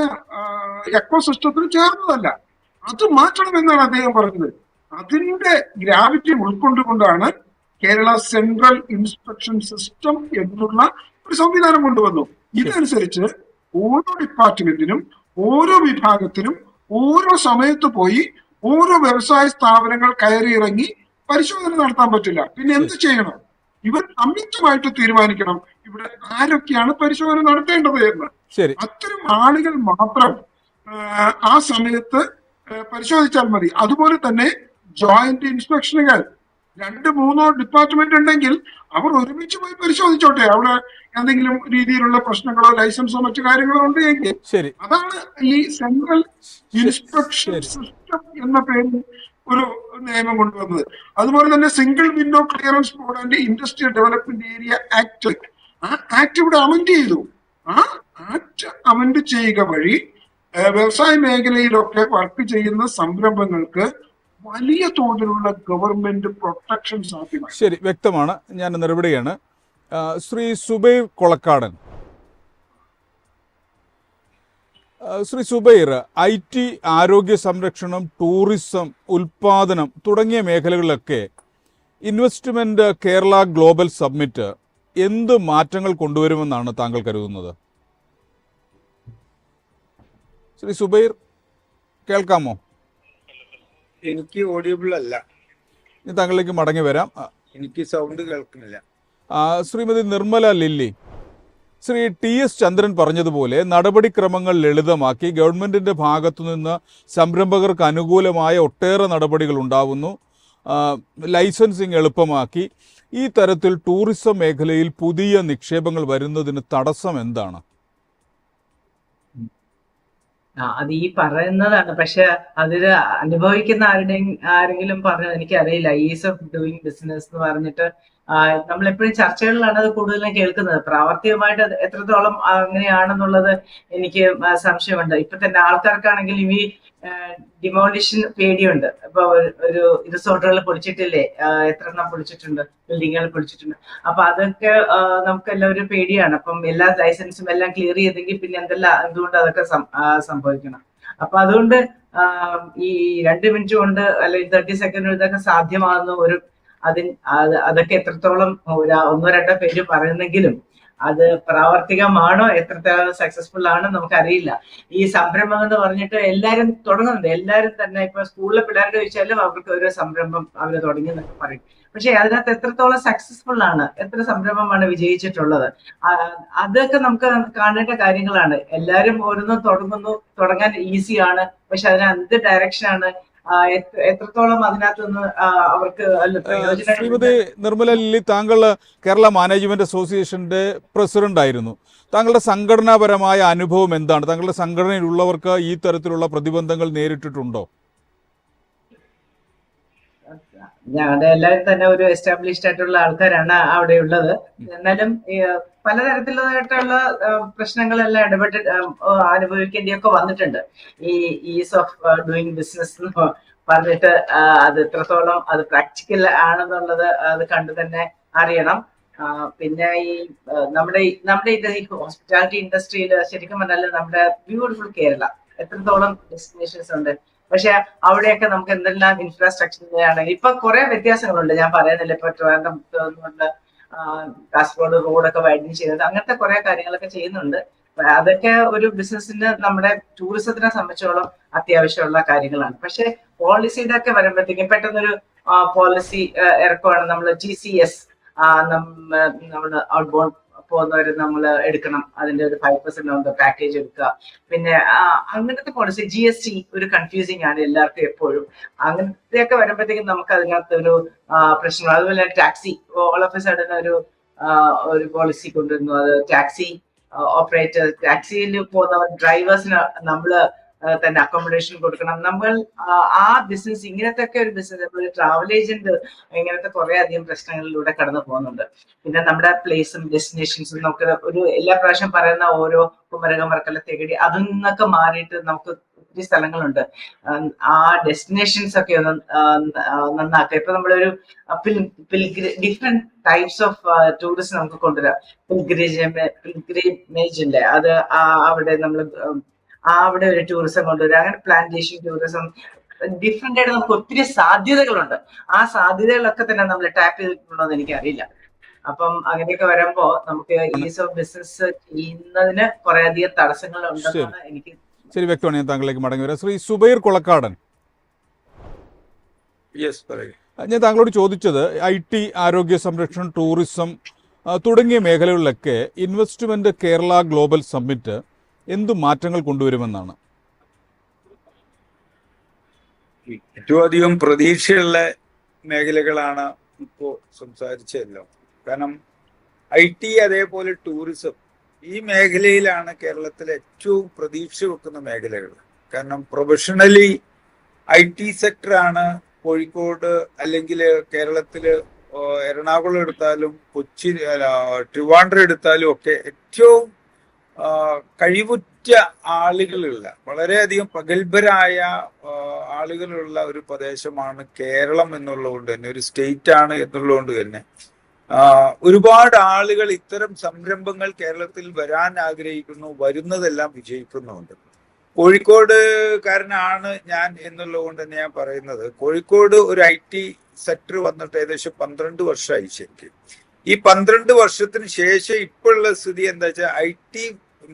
എക്കോസിസ്റ്റത്തിന് ചേർന്നതല്ല. അത് മാറ്റണമെന്നാണ് അദ്ദേഹം പറഞ്ഞത്. അതിന്റെ ഗ്രാവിറ്റി ഉൾക്കൊണ്ടുകൊണ്ടാണ് കേരള സെൻട്രൽ ഇൻസ്പെക്ഷൻ സിസ്റ്റം എന്നുള്ള ഒരു സംവിധാനം കൊണ്ടുവന്നു. ഇതനുസരിച്ച് ഓരോ ഡിപ്പാർട്ട്മെന്റിനും ഓരോ വിഭാഗത്തിനും ഓരോ സമയത്ത് പോയി ഓരോ വ്യവസായ സ്ഥാപനങ്ങൾ കയറിയിറങ്ങി പരിശോധന നടത്താൻ പറ്റില്ല. പിന്നെ എന്ത് ചെയ്യണം? ഇവർ സംയുക്തമായിട്ട് തീരുമാനിക്കണം ഇവിടെ ആരൊക്കെയാണ് പരിശോധന നടത്തേണ്ടത് എന്ന്. അത്തരം ആളുകൾ മാത്രം ആ സമയത്ത് പരിശോധിച്ചാൽ മതി. അതുപോലെ തന്നെ ജോയിന്റ് ഇൻസ്പെക്ഷനുകൾ 2-3 ഡിപ്പാർട്ട്മെന്റ് ഉണ്ടെങ്കിൽ അവർ ഒരുമിച്ച് പോയി പരിശോധിച്ചോട്ടെ. അവിടെ എന്തെങ്കിലും രീതിയിലുള്ള പ്രശ്നങ്ങളോ ലൈസൻസോ മറ്റു കാര്യങ്ങളോ ഉണ്ട് എങ്കിൽ. അതാണ് ഈ സെൻട്രൽ ഇൻസ്പെക്ഷൻ സിസ്റ്റം എന്ന പേരിൽ ഒരു നിയമം കൊണ്ടുവന്നത്. അതുപോലെ തന്നെ single window clearance board and industrial development area act, ആ ആക്ട് ഇവിടെ അമെൻഡ് ചെയ്തു. ആ ആക്ട് അമെൻഡ് ചെയ്യുക വഴി വ്യവസായ മേഖലയിലൊക്കെ വർക്ക് ചെയ്യുന്ന സംരംഭങ്ങൾക്ക് വലിയ തോതിലുള്ള ഗവൺമെന്റ് പ്രൊട്ടക്ഷൻ സാധ്യമാണ്. ശരി, വ്യക്തമാണ്. ഞാൻ നിർവിടെയാണ്. ശ്രീ സുബൈർ കൊളക്കാടൻ, ശ്രീ സുബൈർ, IT, ആരോഗ്യ സംരക്ഷണം, ടൂറിസം, ഉൽപാദനം തുടങ്ങിയ മേഖലകളിലൊക്കെ ഇൻവെസ്റ്റ്മെന്റ് കേരള ഗ്ലോബൽ സമ്മിറ്റ് എന്ത് മാറ്റങ്ങൾ കൊണ്ടുവരുമെന്നാണ് താങ്കൾ കരുതുന്നത്? ശ്രീ സുബൈർ, കേൾക്കാമോ? എനിക്ക് ഓഡിയബിൾ അല്ല. ഇനി താങ്കളിലേക്ക് മടങ്ങി വരാം. എനിക്ക് സൗണ്ട് കേൾക്കുന്നില്ല. ശ്രീമതി നിർമ്മല ലില്ലി, ശ്രീ TS ചന്ദ്രൻ പറഞ്ഞതുപോലെ നടപടിക്രമങ്ങൾ ലളിതമാക്കി ഗവൺമെന്റിന്റെ ഭാഗത്തുനിന്ന് സംരംഭകർക്ക് അനുകൂലമായ ഒട്ടേറെ നടപടികൾ ഉണ്ടാവുന്നു. ലൈസൻസിങ് എളുപ്പമാക്കി. ഈ തരത്തിൽ ടൂറിസം മേഖലയിൽ പുതിയ നിക്ഷേപങ്ങൾ വരുന്നതിന് തടസ്സം എന്താണ്? അത് ഈ പറയുന്നതാണ്. പക്ഷെ അതിൽ അനുഭവിക്കുന്ന ആരെങ്കിലും പറഞ്ഞത് എനിക്കറിയില്ല. ഈസ് ഓഫ് ഡൂയിങ് ബിസിനസ് എന്ന് പറഞ്ഞിട്ട് നമ്മളെപ്പോഴും ചർച്ചകളിലാണ് അത് കൂടുതലും കേൾക്കുന്നത്. പ്രാവർത്തികമായിട്ട് അത് എത്രത്തോളം അങ്ങനെയാണെന്നുള്ളത് എനിക്ക് സംശയമുണ്ട്. ഇപ്പൊ തന്നെ ആൾക്കാർക്കാണെങ്കിൽ ഈ ഡിമോളിഷൻ പേടിയുണ്ട്. ഇപ്പൊ ഒരു റിസോർട്ടുകൾ പൊളിച്ചിട്ടില്ലേ, എത്ര എണ്ണം പൊളിച്ചിട്ടുണ്ട്, ബിൽഡിങ്ങുകൾ പൊളിച്ചിട്ടുണ്ട്. അപ്പൊ അതൊക്കെ നമുക്കെല്ലാം ഒരു പേടിയാണ്. അപ്പം എല്ലാ ലൈസൻസും എല്ലാം ക്ലിയർ ചെയ്തെങ്കിൽ പിന്നെ എന്തുകൊണ്ട് അതൊക്കെ സംഭവിക്കണം. അപ്പൊ അതുകൊണ്ട് ഈ 2 മിനിറ്റ് കൊണ്ട് അല്ലെങ്കിൽ 30 സെക്കൻഡ് കൊണ്ട് ഇതൊക്കെ സാധ്യമാകുന്ന അതൊക്കെ എത്രത്തോളം ഒന്നോ രണ്ടോ പേര് പറയുന്നെങ്കിലും അത് പ്രാവർത്തികമാണോ, എത്രത്തോളം സക്സസ്ഫുൾ ആണോ നമുക്കറിയില്ല. ഈ സംരംഭം എന്ന് പറഞ്ഞിട്ട് എല്ലാരും തുടങ്ങുന്നുണ്ട്. എല്ലാരും തന്നെ ഇപ്പൊ സ്കൂളിലെ പിള്ളേരുടെ ചോദിച്ചാലും അവർക്ക് ഒരു സംരംഭം അവര് തുടങ്ങി എന്നൊക്കെ പറയും. പക്ഷെ അതിനകത്ത് എത്രത്തോളം സക്സസ്ഫുൾ ആണ്, എത്ര സംരംഭമാണ് വിജയിച്ചിട്ടുള്ളത്, അതൊക്കെ നമുക്ക് കാണേണ്ട കാര്യങ്ങളാണ്. എല്ലാരും ഓരോന്നും തുടങ്ങാൻ ഈസിയാണ്. പക്ഷെ അതിന് എന്ത് ഡയറക്ഷനാണ്, എത്രത്തോളം അതിനകത്ത് നിന്ന് അവർക്ക് ശ്രീമതി നിർമ്മല ലില്ലി, താങ്കൾ കേരള മാനേജ്മെന്റ് അസോസിയേഷന്റെ പ്രസിഡന്റ് ആയിരുന്നു. താങ്കളുടെ സംഘടനാപരമായ അനുഭവം എന്താണ്? താങ്കളുടെ സംഘടനയിലുള്ളവർക്ക് ഈ തരത്തിലുള്ള പ്രതിബന്ധങ്ങൾ നേരിട്ടിട്ടുണ്ടോ? ഞങ്ങളുടെ എല്ലാവരും തന്നെ ഒരു എസ്റ്റാബ്ലിഷ്ഡ് ആയിട്ടുള്ള ആൾക്കാരാണ് അവിടെ ഉള്ളത്. എന്നാലും പലതരത്തിലായിട്ടുള്ള പ്രശ്നങ്ങളെല്ലാം അനുഭവിക്കേണ്ടിയൊക്കെ വന്നിട്ടുണ്ട്. ഈ ഈസ് ഓഫ് ഡൂയിങ് ബിസിനസ് എന്ന് പറഞ്ഞിട്ട് അത് എത്രത്തോളം അത് പ്രാക്ടിക്കൽ ആണെന്നുള്ളത് അത് കണ്ടു തന്നെ അറിയണം. പിന്നെ ഈ നമ്മുടെ ഇത് ഈ ഹോസ്പിറ്റാലിറ്റി ഇൻഡസ്ട്രിയിൽ ശരിക്കും പറഞ്ഞാൽ നമ്മുടെ ബ്യൂട്ടിഫുൾ കേരള എത്രത്തോളം ഡെസ്റ്റിനേഷൻസ് ഉണ്ട്. പക്ഷെ അവിടെയൊക്കെ നമുക്ക് എന്തെല്ലാം ഇൻഫ്രാസ്ട്രക്ചർ ആണെങ്കിൽ ഇപ്പൊ കുറെ വ്യത്യാസങ്ങളുണ്ട്. ഞാൻ പറയുന്നില്ല, ഇപ്പൊ ട്രിവാൻഡ്രം കാസർഗോഡ് റോഡൊക്കെ വൈഡൻ ചെയ്യുന്നത്, അങ്ങനത്തെ കുറെ കാര്യങ്ങളൊക്കെ ചെയ്യുന്നുണ്ട്. അതൊക്കെ ഒരു ബിസിനസിന്, നമ്മുടെ ടൂറിസത്തിനെ സംബന്ധിച്ചോളം അത്യാവശ്യമുള്ള കാര്യങ്ങളാണ്. പക്ഷെ പോളിസിയുടെ ഒക്കെ വരുമ്പോഴത്തേക്കും പെട്ടെന്നൊരു പോളിസി ഇറക്കുവാണ്. നമ്മൾ GCS നമ്മൾ ഔട്ട് ബോണ്ട് പോകുന്നവർ നമ്മൾ എടുക്കണം, അതിന്റെ ഒരു 5% പാക്കേജ് എടുക്കുക. പിന്നെ അങ്ങനത്തെ പോളിസി GST ഒരു കൺഫ്യൂസിങ് ആണ് എല്ലാവർക്കും എപ്പോഴും. അങ്ങനത്തെയൊക്കെ വരുമ്പോഴത്തേക്കും നമുക്ക് അതിനകത്ത് ഒരു പ്രശ്നം. അതുപോലെ taxi, all of A sudden ഒരു പോളിസി കൊണ്ടുവരുന്നു. അത് ടാക്സി ഓപ്പറേറ്റർ, ടാക്സിയിൽ പോകുന്നവർ ഡ്രൈവേഴ്സിന് നമ്മള് തന്നെ അക്കോമഡേഷൻ കൊടുക്കണം. നമ്മൾ ആ ബിസിനസ്, ഇങ്ങനത്തെ ഒക്കെ ഒരു ബിസിനസ്, ഒരു ട്രാവൽ ഏജന്റ് ഇങ്ങനത്തെ കുറെ അധികം പ്രശ്നങ്ങളിലൂടെ കടന്നു പോകുന്നുണ്ട്. പിന്നെ നമ്മുടെ പ്ലേസും ഡെസ്റ്റിനേഷൻസും നമുക്ക് ഒരു എല്ലാ പ്രാവശ്യം പറയുന്ന ഓരോ കുമരകം, വർക്കല, തേക്കടി അതിൽ നിന്നൊക്കെ മാറിയിട്ട് നമുക്ക് ഒത്തിരി സ്ഥലങ്ങളുണ്ട്. ആ ഡെസ്റ്റിനേഷൻസ് ഒക്കെ ഒന്ന് നന്നാക്കുക. ഇപ്പൊ നമ്മളൊരു ഡിഫറെന്റ് ടൈപ്സ് ഓഫ് ടൂറിസം നമുക്ക് കൊണ്ടുവരാം. പിൽഗ്രിമേജ് ഇല്ലേ, അത് അവിടെ നമ്മൾ അവിടെ ഒരു ടൂറിസം കൊണ്ടുവരിക. അങ്ങനെ പ്ലാന്റേഷൻ ടൂറിസം, ഡിഫറെന്റ് ആയിട്ട് നമുക്ക് ഒത്തിരി സാധ്യതകളുണ്ട്. ആ സാധ്യതകളൊക്കെ തന്നെ നമ്മൾ ടാപ്പ് ചെയ്തിട്ടുണ്ടോ എന്ന് എനിക്കറിയില്ല. അപ്പം അങ്ങനെയൊക്കെ വരുമ്പോ നമുക്ക് ഈസ് ഓഫ് ബിസിനസ് ചെയ്യുന്നതിന് കുറെ അധികം തടസ്സങ്ങൾ ഉണ്ടെന്നാണ് എനിക്ക്. ശരി, വ്യക്തമാണ്. ഞാൻ താങ്കളിലേക്ക് മടങ്ങി വരാം. ശ്രീ സുബൈർ കൊളക്കാടൻ, ഞാൻ താങ്കളോട് ചോദിച്ചത് IT, ആരോഗ്യ സംരക്ഷണം, ടൂറിസം തുടങ്ങിയ മേഖലകളിലൊക്കെ ഇൻവെസ്റ്റ്മെന്റ് കേരള ഗ്ലോബൽ സമ്മിറ്റ് എന്തു മാറ്റങ്ങൾ കൊണ്ടുവരുമെന്നാണ്. ഏറ്റവും അധികം പ്രതീക്ഷയുള്ള മേഖലകളാണ് ഇപ്പോൾ സംസാരിച്ചല്ലോ. കാരണം IT അതേപോലെ ടൂറിസം, ഈ മേഖലയിലാണ് കേരളത്തിൽ ഏറ്റവും പ്രതീക്ഷ വെക്കുന്ന മേഖലകൾ. കാരണം പ്രൊഫഷണലി IT സെക്ടറാണ് കോഴിക്കോട് അല്ലെങ്കിൽ കേരളത്തില് എറണാകുളം എടുത്താലും കൊച്ചി, ട്രിവാൻഡ്രം എടുത്താലും ഒക്കെ ഏറ്റവും കഴിവുറ്റ ആളുകളുള്ള, വളരെയധികം പ്രഗത്ഭരായ ആളുകളുള്ള ഒരു പ്രദേശമാണ് കേരളം എന്നുള്ളതുകൊണ്ട് തന്നെ, ഒരു സ്റ്റേറ്റ് ആണ് എന്നുള്ളതുകൊണ്ട് തന്നെ ഒരുപാട് ആളുകൾ ഇത്തരം സംരംഭങ്ങൾ കേരളത്തിൽ വരാൻ ആഗ്രഹിക്കുന്നു, വരുന്നതെല്ലാം വിജയിക്കുന്നുണ്ട്. കോഴിക്കോടുകാരനാണ് ഞാൻ എന്നുള്ളത് കൊണ്ട് തന്നെ ഞാൻ പറയുന്നത്, കോഴിക്കോട് ഒരു IT സെക്ടർ വന്നിട്ട് ഏകദേശം 12 വർഷമായി ശരിക്കും. ഈ 12 വർഷത്തിന് ശേഷം ഇപ്പോഴുള്ള സ്ഥിതി എന്താ വെച്ചാൽ IT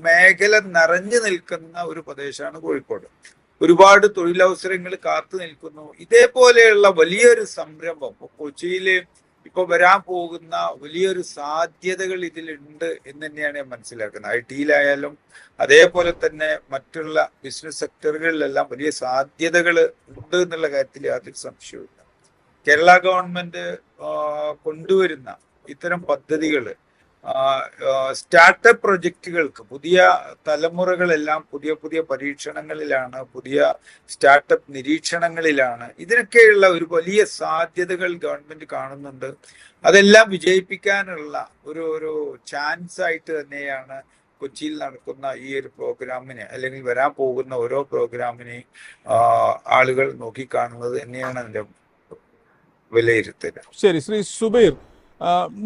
മേഖല നിറഞ്ഞു നിൽക്കുന്ന ഒരു പ്രദേശമാണ് കോഴിക്കോട്. ഒരുപാട് തൊഴിലവസരങ്ങൾ കാത്തു നിൽക്കുന്നു. ഇതേപോലെയുള്ള വലിയൊരു സംരംഭം കൊച്ചിയിൽ ഇപ്പൊ വരാൻ പോകുന്ന വലിയൊരു സാധ്യതകൾ ഇതിലുണ്ട് എന്ന് തന്നെയാണ് ഞാൻ മനസ്സിലാക്കുന്നത്. IT-യിലായാലും അതേപോലെ തന്നെ മറ്റുള്ള ബിസിനസ് സെക്ടറുകളിലെല്ലാം വലിയ സാധ്യതകൾ ഉണ്ട് എന്നുള്ള കാര്യത്തിൽ യാതൊരു സംശയവുമില്ല. കേരള ഗവൺമെന്റ് കൊണ്ടുവരുന്ന ഇത്തരം പദ്ധതികൾ സ്റ്റാർട്ടപ്പ് പ്രൊജക്റ്റുകൾക്ക് പുതിയ തലമുറകളെല്ലാം പുതിയ പുതിയ പരീക്ഷണങ്ങളിലാണ്, പുതിയ സ്റ്റാർട്ടപ്പ് നിരീക്ഷണങ്ങളിലാണ്. ഇതിനൊക്കെയുള്ള ഒരു വലിയ സാധ്യതകൾ ഗവൺമെന്റ് കാണുന്നുണ്ട്. അതെല്ലാം വിജയിപ്പിക്കാനുള്ള ഒരു ചാൻസ് ആയിട്ട് തന്നെയാണ് കൊച്ചിയിൽ നടക്കുന്ന ഈ ഒരു പ്രോഗ്രാമിനെ അല്ലെങ്കിൽ വരാൻ പോകുന്ന ഓരോ പ്രോഗ്രാമിനെയും ആളുകൾ നോക്കിക്കാണുന്നത് തന്നെയാണ് എൻ്റെ വിലയിരുത്തൽ. ശരി, ശ്രീ സുബൈർ,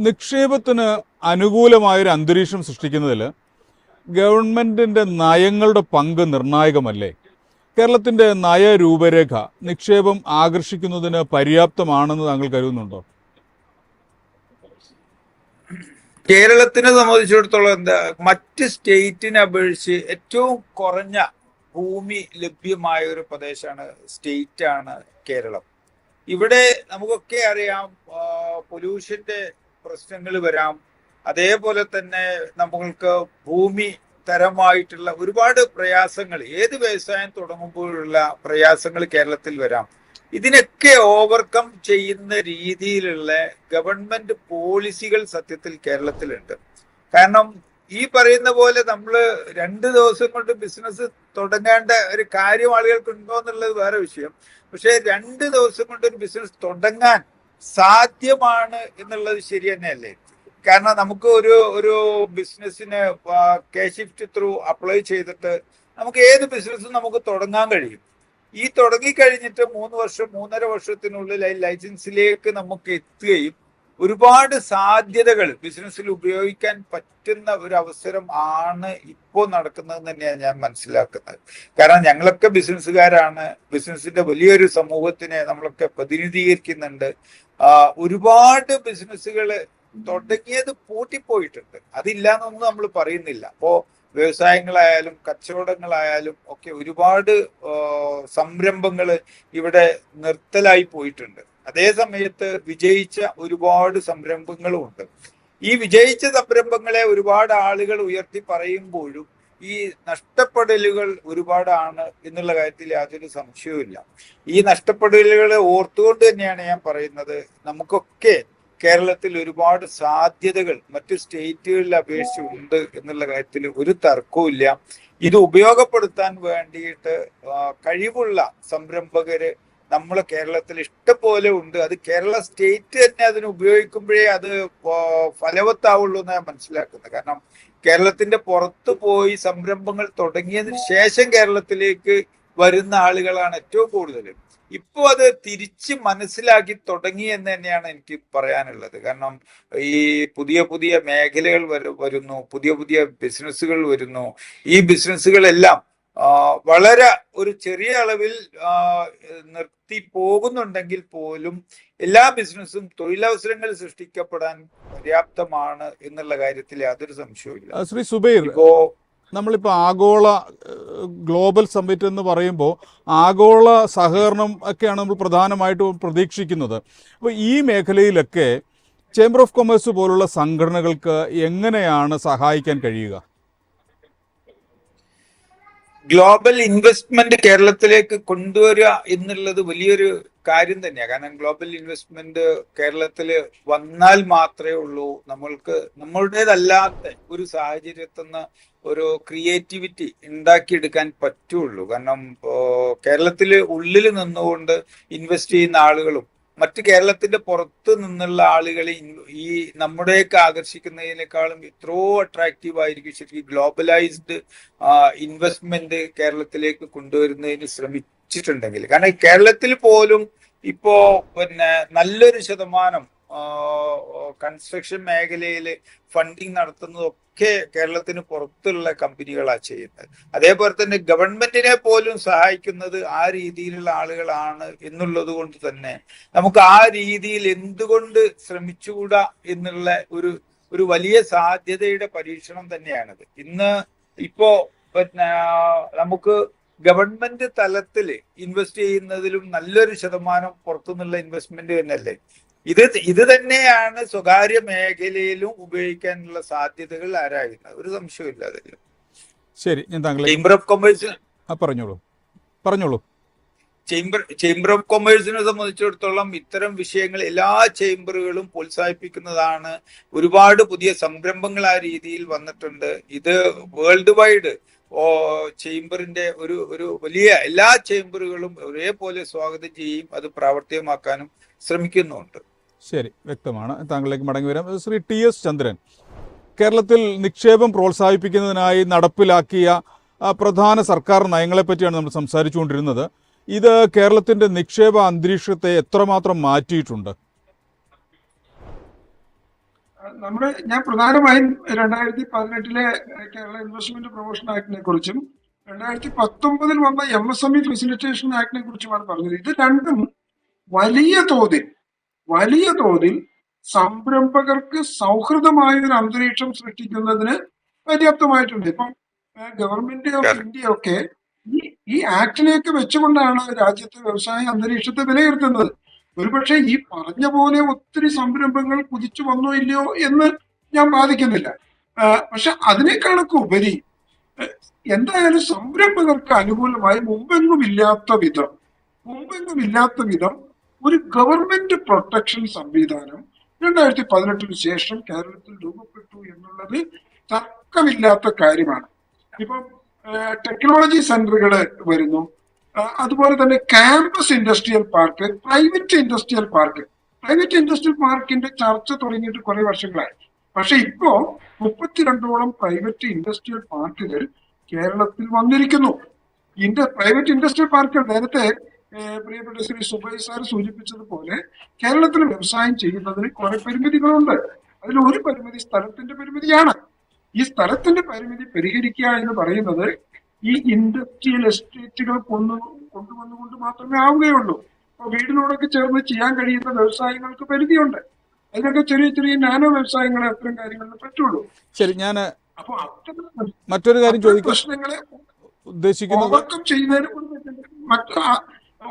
നിക്ഷേപത്തിന് അനുകൂലമായൊരു അന്തരീക്ഷം സൃഷ്ടിക്കുന്നതിൽ ഗവൺമെന്റിന്റെ നയങ്ങളുടെ പങ്ക് നിർണായകമല്ലേ? കേരളത്തിന്റെ നയരൂപരേഖ നിക്ഷേപം ആകർഷിക്കുന്നതിന് പര്യാപ്തമാണെന്ന് താങ്കൾ കരുതുന്നുണ്ടോ? കേരളത്തിനെ സംബന്ധിച്ചിടത്തോളം എന്താ, മറ്റ് സ്റ്റേറ്റിനെ അപേക്ഷിച്ച് ഏറ്റവും കുറഞ്ഞ ഭൂമി ലഭ്യമായ ഒരു പ്രദേശമാണ്, സ്റ്റേറ്റാണ് കേരളം. ഇവിടെ നമുക്കൊക്കെ അറിയാം, പൊല്യൂഷന്റെ പ്രശ്നങ്ങൾ വരാം. അതേപോലെ തന്നെ നമ്മൾക്ക് ഭൂമി തരമായിട്ടുള്ള ഒരുപാട് പ്രയാസങ്ങൾ, ഏത് വ്യവസായം തുടങ്ങുമ്പോഴുള്ള പ്രയാസങ്ങൾ കേരളത്തിൽ വരാം. ഇതിനൊക്കെ ഓവർകം ചെയ്യുന്ന രീതിയിലുള്ള ഗവൺമെന്റ് പോളിസികൾ സത്യത്തിൽ കേരളത്തിലുണ്ട്. കാരണം ഈ പറയുന്ന പോലെ നമ്മൾ 2 ദിവസം കൊണ്ട് ബിസിനസ് തുടങ്ങേണ്ട ഒരു കാര്യം ആളുകൾക്ക് ഉണ്ടോ എന്നുള്ളത് വേറെ വിഷയം. പക്ഷെ 2 ദിവസം കൊണ്ട് ഒരു ബിസിനസ് തുടങ്ങാൻ സാധ്യമാണ് എന്നുള്ളത് ശരി തന്നെയല്ലേ? കാരണം നമുക്ക് ഒരു ബിസിനസ്സിന് K-Shift ത്രൂ അപ്ലൈ ചെയ്തിട്ട് നമുക്ക് ഏത് ബിസിനസ്സും നമുക്ക് തുടങ്ങാൻ കഴിയും. ഈ തുടങ്ങിക്കഴിഞ്ഞിട്ട് 3 വർഷം 3.5 വർഷത്തിനുള്ളിൽ ലൈസൻസിലേക്ക് നമുക്ക് എത്തുകയും ഒരുപാട് സാധ്യതകൾ ബിസിനസ്സിൽ ഉപയോഗിക്കാൻ പറ്റുന്ന ഒരു അവസരം ആണ് ഇപ്പോൾ നടക്കുന്നതെന്ന് തന്നെയാണ് ഞാൻ മനസ്സിലാക്കുന്നത്. കാരണം ഞങ്ങളൊക്കെ ബിസിനസ്സുകാരാണ്, ബിസിനസിന്റെ വലിയൊരു സമൂഹത്തിനെ നമ്മളൊക്കെ പ്രതിനിധീകരിക്കുന്നുണ്ട്. ഒരുപാട് ബിസിനസ്സുകൾ തുടങ്ങിയത് പൂട്ടിപ്പോയിട്ടുണ്ട്, അതില്ല എന്നൊന്നും നമ്മൾ പറയുന്നില്ല. അപ്പോ വ്യവസായങ്ങളായാലും കച്ചവടങ്ങളായാലും ഒക്കെ ഒരുപാട് സംരംഭങ്ങൾ ഇവിടെ നിർത്തലായി പോയിട്ടുണ്ട്. അതേ സമയത്ത് വിജയിച്ച ഒരുപാട് സംരംഭങ്ങളും ഉണ്ട്. ഈ വിജയിച്ച സംരംഭങ്ങളെ ഒരുപാട് ആളുകൾ ഉയർത്തി പറയുമ്പോഴും ഈ നഷ്ടപ്പെടലുകൾ ഒരുപാടാണ് എന്നുള്ള കാര്യത്തിൽ യാതൊരു സംശയവുമില്ല. ഈ നഷ്ടപ്പെടലുകൾ ഓർത്തുകൊണ്ട് തന്നെയാണ് ഞാൻ പറയുന്നത്, നമുക്കൊക്കെ കേരളത്തിൽ ഒരുപാട് സാധ്യതകൾ മറ്റു സ്റ്റേറ്റുകളിൽ അപേക്ഷിച്ച് ഉണ്ട് എന്നുള്ള കാര്യത്തിൽ ഒരു തർക്കവും. ഇത് ഉപയോഗപ്പെടുത്താൻ വേണ്ടിയിട്ട് കഴിവുള്ള സംരംഭകര് നമ്മളെ കേരളത്തിൽ ഇഷ്ടംപോലെ ഉണ്ട്. അത് കേരള സ്റ്റേറ്റ് തന്നെ അതിന് ഉപയോഗിക്കുമ്പോഴേ അത് ഫലവത്താവുള്ളൂ എന്ന് ഞാൻ മനസ്സിലാക്കുന്നത്. കാരണം കേരളത്തിന്റെ പുറത്ത് പോയി സംരംഭങ്ങൾ തുടങ്ങിയതിന് ശേഷം കേരളത്തിലേക്ക് വരുന്ന ആളുകളാണ് ഏറ്റവും കൂടുതൽ. ഇപ്പോൾ അത് തിരിച്ച് മനസ്സിലാക്കി തുടങ്ങി എന്ന് തന്നെയാണ് എനിക്ക് പറയാനുള്ളത്. കാരണം ഈ പുതിയ പുതിയ മേഖലകൾ വരുന്നു, പുതിയ പുതിയ ബിസിനസ്സുകൾ വരുന്നു. ഈ ബിസിനസ്സുകളെല്ലാം വളരെ ഒരു ചെറിയ അളവിൽ നിർത്തി പോകുന്നുണ്ടെങ്കിൽ പോലും എല്ലാ ബിസിനസ്സും തൊഴിലവസരങ്ങൾ സൃഷ്ടിക്കപ്പെടാൻ പര്യാപ്തമാണ് എന്നുള്ള കാര്യത്തിൽ യാതൊരു സംശയവുമില്ല. ശ്രീ സുബൈർ, നമ്മളിപ്പോൾ ആഗോള ഗ്ലോബൽ സമ്മിറ്റ് എന്ന് പറയുമ്പോൾ ആഗോള സഹകരണം ഒക്കെയാണ് നമ്മൾ പ്രധാനമായിട്ടും പ്രതീക്ഷിക്കുന്നത്. അപ്പോൾ ഈ മേഖലയിലൊക്കെ ചേംബർ ഓഫ് കൊമേഴ്സ് പോലുള്ള സംഘടനകൾക്ക് എങ്ങനെയാണ് സഹായിക്കാൻ കഴിയുക? ഗ്ലോബൽ ഇൻവെസ്റ്റ്മെന്റ് കേരളത്തിലേക്ക് കൊണ്ടുവരിക എന്നുള്ളത് വലിയൊരു കാര്യം തന്നെയാണ്. കാരണം ഗ്ലോബൽ ഇൻവെസ്റ്റ്മെന്റ് കേരളത്തിൽ വന്നാൽ മാത്രമേ ഉള്ളൂ നമ്മൾക്ക് നമ്മളുടേതല്ലാത്ത ഒരു സാഹചര്യത്തിൽ നിന്ന് ഒരു ക്രിയേറ്റിവിറ്റി ഉണ്ടാക്കിയെടുക്കാൻ പറ്റുള്ളൂ. കാരണം കേരളത്തിൽ ഉള്ളിൽ നിന്നുകൊണ്ട് ഇൻവെസ്റ്റ് ചെയ്യുന്ന ആളുകളും മറ്റ് കേരളത്തിന്റെ പുറത്ത് നിന്നുള്ള ആളുകളെ ഈ നമ്മുടെയൊക്കെ ആകർഷിക്കുന്നതിനേക്കാളും എത്രയോ അട്രാക്റ്റീവ് ആയിരിക്കും ശരിക്കും ഗ്ലോബലൈസ്ഡ് ഇൻവെസ്റ്റ്മെന്റ് കേരളത്തിലേക്ക് കൊണ്ടുവരുന്നതിന് ശ്രമിച്ചിട്ടുണ്ടെങ്കിൽ. കാരണം കേരളത്തിൽ പോലും ഇപ്പോ നല്ലൊരു ശതമാനം കൺസ്ട്രക്ഷൻ മേഖലയിൽ ഫണ്ടിങ് നടത്തുന്നതൊക്കെ കേരളത്തിന് പുറത്തുള്ള കമ്പനികളാണ് ചെയ്യുന്നത്. അതേപോലെ തന്നെ ഗവൺമെന്റിനെ പോലും സഹായിക്കുന്നത് ആ രീതിയിലുള്ള ആളുകളാണ് എന്നുള്ളത് കൊണ്ട് തന്നെ നമുക്ക് ആ രീതിയിൽ എന്തുകൊണ്ട് ശ്രമിച്ചുകൂടാ എന്നുള്ള ഒരു വലിയ സാധ്യതയുടെ പരീക്ഷണം തന്നെയാണിത്. ഇപ്പോ പിന്നെ നമുക്ക് ഗവൺമെന്റ് തലത്തിൽ ഇൻവെസ്റ്റ് ചെയ്യുന്നതിലും നല്ലൊരു ശതമാനം പുറത്തുനിന്നുള്ള ഇൻവെസ്റ്റ്മെന്റ് തന്നെയല്ലേ. ഇത് തന്നെയാണ് സ്വകാര്യ മേഖലയിലും ഉപയോഗിക്കാനുള്ള സാധ്യതകൾ ആരായുന്നത്, ഒരു സംശയമില്ല അതിൽ. ശരി, ഞാൻ താങ്കളെ ചേംബർ ഓഫ് കൊമേഴ്സ് പറഞ്ഞോളൂ. ചേംബർ ഓഫ് കൊമേഴ്സിനെ സംബന്ധിച്ചിടത്തോളം ഇത്തരം വിഷയങ്ങൾ എല്ലാ ചേംബറുകളും പ്രോത്സാഹിപ്പിക്കുന്നതാണ്. ഒരുപാട് പുതിയ സംരംഭങ്ങൾ ആ രീതിയിൽ വന്നിട്ടുണ്ട്. ഇത് വേൾഡ് വൈഡ് ചേംബറിന്റെ ഒരു വലിയ എല്ലാ ചേംബറുകളും ഒരേപോലെ സ്വാഗതം ചെയ്യും, അത് പ്രാവർത്തികമാക്കാനും ശ്രമിക്കുന്നുണ്ട്. ശരി, വ്യക്തമാണ്. താങ്കളിലേക്ക് മടങ്ങി വരാം. ശ്രീ TS ചന്ദ്രൻ, കേരളത്തിൽ നിക്ഷേപം പ്രോത്സാഹിപ്പിക്കുന്നതിനായി നടപ്പിലാക്കിയ പ്രധാന സർക്കാർ നയങ്ങളെ പറ്റിയാണ് നമ്മൾ സംസാരിച്ചുകൊണ്ടിരുന്നത്. ഇത് കേരളത്തിന്റെ നിക്ഷേപ അന്തരീക്ഷത്തെ എത്രമാത്രം മാറ്റിയിട്ടുണ്ട്? ഞാൻ പ്രധാനമായും 2018 കേരള ഇൻവെസ്റ്റ്മെന്റ് പ്രൊമോഷൻ ആക്ടിനെ കുറിച്ചും 2019 വന്ന MSME ഫെസിലിറ്റേഷൻ ആക്ടിനെ കുറിച്ചുമാണ് പറഞ്ഞത്. ഇത് രണ്ടും വലിയ തോതിൽ സംരംഭകർക്ക് സൗഹൃദമായ ഒരു അന്തരീക്ഷം സൃഷ്ടിക്കുന്നതിന് പര്യാപ്തമായിട്ടുണ്ട്. ഇപ്പം ഗവൺമെന്റ് ഓഫ് ഇന്ത്യ ഒക്കെ ഈ ആക്ടിനെയൊക്കെ വെച്ചുകൊണ്ടാണ് രാജ്യത്തെ വ്യവസായ അന്തരീക്ഷത്തെ വിലയിരുത്തുന്നത്. ഒരുപക്ഷെ ഈ പറഞ്ഞ പോലെ ഒത്തിരി സംരംഭങ്ങൾ കുതിച്ചു വന്നോ ഇല്ലയോ എന്ന് ഞാൻ ബാധിക്കുന്നില്ല. പക്ഷെ അതിനേക്കാളൊക്കെ ഉപരി എന്തായാലും സംരംഭകർക്ക് അനുകൂലമായി മുമ്പെങ്ങും ഇല്ലാത്ത വിധം ഒരു ഗവൺമെന്റ് പ്രൊട്ടക്ഷൻ സംവിധാനം 2018 ശേഷം കേരളത്തിൽ രൂപപ്പെട്ടു എന്നുള്ളത് തർക്കമില്ലാത്ത കാര്യമാണ്. ഇപ്പം ടെക്നോളജി സെന്ററുകൾ വരുന്നു, അതുപോലെ തന്നെ campus industrial park, private industrial പാർക്കിന്റെ ചർച്ച തുടങ്ങിയിട്ട് കുറെ വർഷങ്ങളായി. പക്ഷെ ഇപ്പോ 32ഓളം പ്രൈവറ്റ് ഇൻഡസ്ട്രിയൽ പാർക്കുകൾ കേരളത്തിൽ വന്നിരിക്കുന്നു. പ്രൈവറ്റ് ഇൻഡസ്ട്രിയൽ പാർക്കുകൾ നേരത്തെ പ്രിയപ്പെട്ട ശ്രീ സുബൈ സാർ സൂചിപ്പിച്ചതുപോലെ കേരളത്തിൽ വ്യവസായം ചെയ്യുന്നതിന് കുറെ പരിമിതികളുണ്ട്. അതിൽ ഒരു പരിമിതി സ്ഥലത്തിന്റെ പരിമിതിയാണ്. ഈ സ്ഥലത്തിന്റെ പരിമിതി പരിഹരിക്കുക എന്ന് പറയുന്നത് ഈ ഇൻഡസ്ട്രിയൽ എസ്റ്റേറ്റുകൾ കൊണ്ടുവന്നുകൊണ്ട് മാത്രമേ ആവുകയുള്ളൂ. അപ്പൊ വീടിനോടൊക്കെ ചേർന്ന് ചെയ്യാൻ കഴിയുന്ന വ്യവസായങ്ങൾക്ക് പരിധിയുണ്ട്. അതിനൊക്കെ ചെറിയ നാനോ വ്യവസായങ്ങളെ അത്തരം കാര്യങ്ങളിൽ പറ്റുള്ളൂ. ശരി, ഞാൻ അപ്പൊ മറ്റൊരു കാര്യം ചോദിക്കാൻ പ്രശ്നങ്ങളെ ഉദ്ദേശിക്കുന്നത്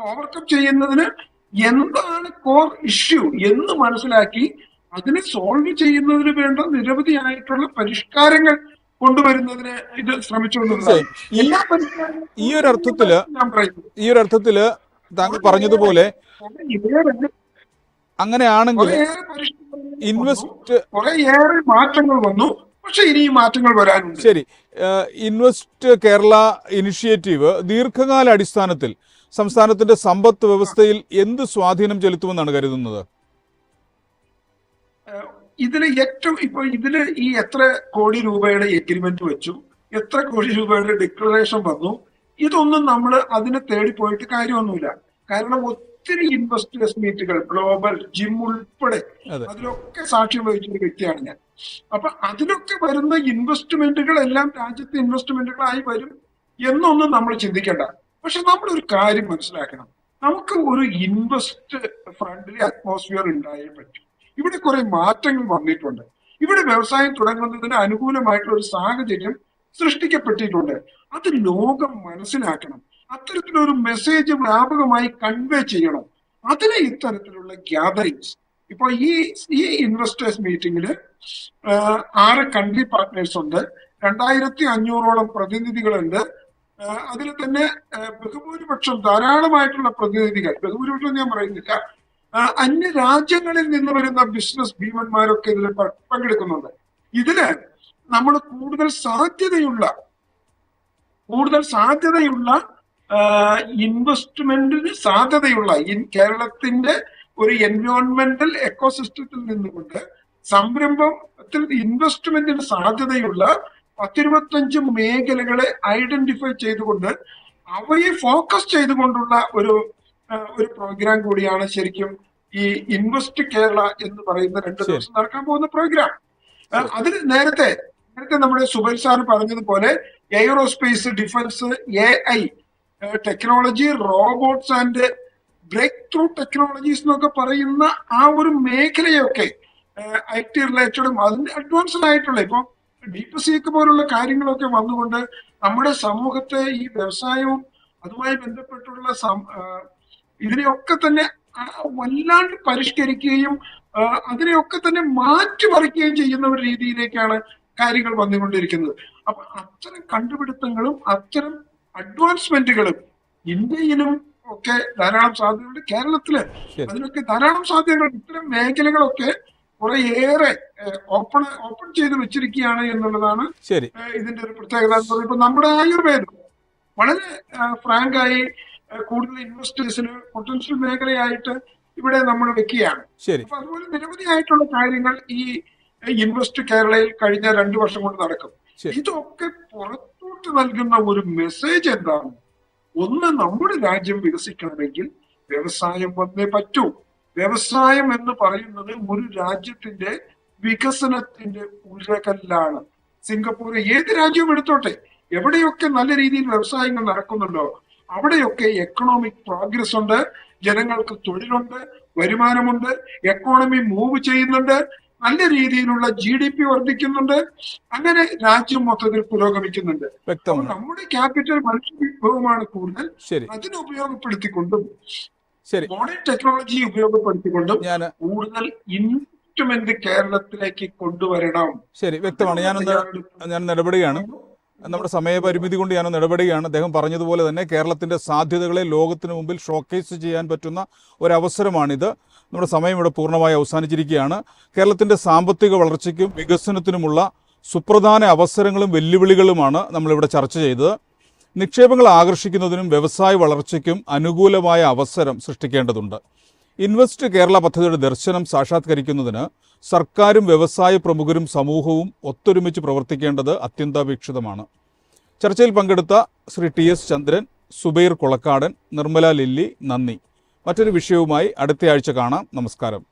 ഓവർകം ചെയ്യുന്നതിന് എന്താണ് കോർ ഇഷ്യൂ എന്ന് മനസ്സിലാക്കി അതിനെ സോൾവ് ചെയ്യുന്നതിന് വേണ്ട നിരവധിയായിട്ടുള്ള പരിഷ്കാരങ്ങൾ കൊണ്ടുവരുന്നതിന് ഇത് ശ്രമിച്ചുകൊണ്ടിരുന്നത്. ഈ ഒരു അർത്ഥത്തില് താങ്കൾ പറഞ്ഞതുപോലെ അങ്ങനെയാണെങ്കിൽ കുറേയേറെ മാറ്റങ്ങൾ വന്നു, പക്ഷെ ഇനി മാറ്റങ്ങൾ വരാനുണ്ട്. ശരി, ഇൻവെസ്റ്റ് കേരള ഇനിഷ്യേറ്റീവ് ദീർഘകാല അടിസ്ഥാനത്തിൽ സംസ്ഥാനത്തിന്റെ സമ്പദ് വ്യവസ്ഥയിൽ എന്ത് സ്വാധീനം ചെലുത്തുമെന്നാണ് കരുതുന്നത്? ഇതില് ഈ എത്ര കോടി രൂപയുടെ എഗ്രിമെന്റ് വെച്ചു, എത്ര കോടി രൂപയുടെ ഡിക്ലറേഷൻ വന്നു, ഇതൊന്നും നമ്മൾ അതിനെ തേടിപ്പോയിട്ട് കാര്യമൊന്നുമില്ല. കാരണം ഒത്തിരി ഇൻവെസ്റ്റേഴ്സ് മീറ്റുകൾ, ഗ്ലോബൽ, ജിം ഉൾപ്പെടെ അതിലൊക്കെ സാക്ഷ്യം വഹിച്ചൊരു വ്യക്തിയാണ് ഞാൻ. അപ്പൊ അതിലൊക്കെ വരുന്ന ഇൻവെസ്റ്റ്മെന്റുകൾ എല്ലാം രാജ്യത്തെ ഇൻവെസ്റ്റ്മെന്റുകളായി വരും എന്നൊന്നും നമ്മൾ ചിന്തിക്കേണ്ട. പക്ഷെ നമ്മളൊരു കാര്യം മനസ്സിലാക്കണം, നമുക്ക് ഒരു ഇൻവെസ്റ്റ് ഫ്രണ്ട്ലി അറ്റ്മോസ്ഫിയർ ഉണ്ടായേ പറ്റും. ഇവിടെ കുറെ മാറ്റങ്ങൾ വന്നിട്ടുണ്ട്. ഇവിടെ വ്യവസായം തുടങ്ങുന്നതിന് അനുകൂലമായിട്ടുള്ള ഒരു സാഹചര്യം സൃഷ്ടിക്കപ്പെട്ടിട്ടുണ്ട്. അത് ലോകം മനസ്സിലാക്കണം. അത്തരത്തിലൊരു മെസ്സേജ് വ്യാപകമായി കൺവേ ചെയ്യണം. അതിന് ഇത്തരത്തിലുള്ള ഗ്യാതറിങ്സ്, ഇപ്പൊ ഈ ഇൻവെസ്റ്റേഴ്സ് മീറ്റിംഗില് 6 കൺട്രി പാർട്ട്നേഴ്സ് ഉണ്ട്, 2500ഓളം പ്രതിനിധികളുണ്ട്. അതിൽ തന്നെ ബഹുഭൂരിപക്ഷം ധാരാളമായിട്ടുള്ള പ്രതിനിധികൾ, ബഹുഭൂരിപക്ഷം ഞാൻ പറയുന്നില്ല, അന്യ രാജ്യങ്ങളിൽ നിന്ന് വരുന്ന ബിസിനസ് ഭീമന്മാരൊക്കെ ഇതിൽ പങ്കെടുക്കുന്നുണ്ട്. ഇതില് നമ്മൾ കൂടുതൽ സാധ്യതയുള്ള ഇൻവെസ്റ്റ്മെന്റിന് സാധ്യതയുള്ള കേരളത്തിന്റെ ഒരു എൻവയോൺമെന്റൽ എക്കോസിസ്റ്റത്തിൽ നിന്നുകൊണ്ട് സംരംഭത്തിൽ ഇൻവെസ്റ്റ്മെന്റിന് സാധ്യതയുള്ള 10-25 മേഖലകളെ ഐഡന്റിഫൈ ചെയ്തുകൊണ്ട് അവയെ ഫോക്കസ് ചെയ്തുകൊണ്ടുള്ള ഒരു പ്രോഗ്രാം കൂടിയാണ് ശരിക്കും ഈ ഇൻവെസ്റ്റ് കേരള എന്ന് പറയുന്ന 2 ദിവസം നടക്കാൻ പോകുന്ന പ്രോഗ്രാം. അതിൽ നേരത്തെ നമ്മുടെ സുബൈർ സാർ പറഞ്ഞതുപോലെ aerospace, defence, AI technology, robots and breakthrough technologies എന്നൊക്കെ പറയുന്ന ആ ഒരു മേഖലയൊക്കെ IT റിലേറ്റഡും അതിന്റെ അഡ്വാൻസ്ഡ് ആയിട്ടുള്ള ഇപ്പൊ DeepSeek പോലുള്ള കാര്യങ്ങളൊക്കെ വന്നുകൊണ്ട് നമ്മുടെ സമൂഹത്തെ ഈ വ്യവസായവും അതുമായി ബന്ധപ്പെട്ടുള്ള ഇതിനെയൊക്കെ തന്നെ വല്ലാണ്ട് പരിഷ്കരിക്കുകയും അതിനെയൊക്കെ തന്നെ മാറ്റിമറിക്കുകയും ചെയ്യുന്ന ഒരു രീതിയിലേക്കാണ് കാര്യങ്ങൾ വന്നുകൊണ്ടിരിക്കുന്നത്. അപ്പൊ അത്തരം കണ്ടുപിടുത്തങ്ങളും അത്തരം അഡ്വാൻസ്മെന്റുകളും ഇന്ത്യയിലും ഒക്കെ ധാരാളം സാധ്യതയുണ്ട്. കേരളത്തില് അതിനൊക്കെ ധാരാളം സാധ്യതകൾ, ഇത്തരം മേഖലകളൊക്കെ കുറേയേറെ ഓപ്പൺ ചെയ്ത് വെച്ചിരിക്കുകയാണ് എന്നുള്ളതാണ് ഇതിന്റെ ഒരു പ്രത്യേകത. ഇപ്പൊ നമ്മുടെ ആയുർവേദം വളരെ ഫ്രാങ്കായി കൂടുതൽ ഇൻവെസ്റ്റേഴ്സിന് പൊട്ടൻഷ്യൽ മേഖലയായിട്ട് ഇവിടെ നമ്മൾ വെക്കുകയാണ്. അപ്പൊ അതുപോലെ നിരവധിയായിട്ടുള്ള കാര്യങ്ങൾ ഈ ഇൻവെസ്റ്റ് കേരളയിൽ കഴിഞ്ഞ 2 വർഷം കൊണ്ട് നടക്കും. ഇതൊക്കെ പുറത്തോട്ട് നൽകുന്ന ഒരു മെസ്സേജ് എന്താണ്? ഒന്ന്, നമ്മുടെ രാജ്യം വികസിക്കണമെങ്കിൽ വ്യവസായം വന്നേ പറ്റൂ. വ്യവസായം എന്ന് പറയുന്നത് ഒരു രാജ്യത്തിന്റെ വികസനത്തിന്റെ ഉരകല്ലാണ്. സിംഗപ്പൂർ, ഏത് രാജ്യവും എടുത്തോട്ടെ, എവിടെയൊക്കെ നല്ല രീതിയിൽ വ്യവസായങ്ങൾ നടക്കുന്നുണ്ടോ അവിടെയൊക്കെ എക്കണോമിക് പ്രോഗ്രസ് ഉണ്ട്, ജനങ്ങൾക്ക് തൊഴിലുണ്ട്, വരുമാനമുണ്ട്, എക്കോണമി മൂവ് ചെയ്യുന്നുണ്ട്, നല്ല രീതിയിലുള്ള GDP വർദ്ധിക്കുന്നുണ്ട്, അങ്ങനെ രാജ്യം മൊത്തത്തിൽ പുരോഗമിക്കുന്നുണ്ട്. നമ്മുടെ ക്യാപിറ്റൽ മനുഷ്യ വിഭവമാണ് കൂടുതൽ. അതിനെ ഉപയോഗപ്പെടുത്തിക്കൊണ്ടും മോഡേൺ ടെക്നോളജി ഉപയോഗപ്പെടുത്തിക്കൊണ്ടും കൂടുതൽ ഇൻവെസ്റ്റ്മെന്റ് കേരളത്തിലേക്ക് കൊണ്ടുവരണം. ശരി, വ്യക്തമാണ്. ഞാൻ ഇടപെടുകയാണ്. നമ്മുടെ സമയപരിമിതി കൊണ്ട് ഞാൻ ഇടപെടുകയാണ്. അദ്ദേഹം പറഞ്ഞതുപോലെ തന്നെ കേരളത്തിൻ്റെ സാധ്യതകളെ ലോകത്തിന് മുമ്പിൽ ഷോക്കേസ് ചെയ്യാൻ പറ്റുന്ന ഒരവസരമാണിത്. നമ്മുടെ സമയം ഇവിടെ പൂർണ്ണമായി അവസാനിച്ചിരിക്കുകയാണ്. കേരളത്തിൻ്റെ സാമ്പത്തിക വളർച്ചയ്ക്കും വികസനത്തിനുമുള്ള സുപ്രധാന അവസരങ്ങളും വെല്ലുവിളികളുമാണ് നമ്മളിവിടെ ചർച്ച ചെയ്തത്. നിക്ഷേപങ്ങൾ ആകർഷിക്കുന്നതിനും വ്യവസായ വളർച്ചയ്ക്കും അനുകൂലമായ അവസരം സൃഷ്ടിക്കേണ്ടതുണ്ട്. ഇൻവെസ്റ്റ് കേരള പദ്ധതിയുടെ ദർശനം സാക്ഷാത്കരിക്കുന്നതിന് സർക്കാരും വ്യവസായ പ്രമുഖരും സമൂഹവും ഒത്തൊരുമിച്ച് പ്രവർത്തിക്കേണ്ടത് അത്യന്താപേക്ഷിതമാണ്. ചർച്ചയിൽ പങ്കെടുത്ത ശ്രീ TS ചന്ദ്രൻ, സുബൈർ കൊളക്കാടൻ, നിർമ്മല ലില്ലി, നന്ദി. മറ്റൊരു വിഷയവുമായി അടുത്തയാഴ്ച കാണാം. നമസ്കാരം.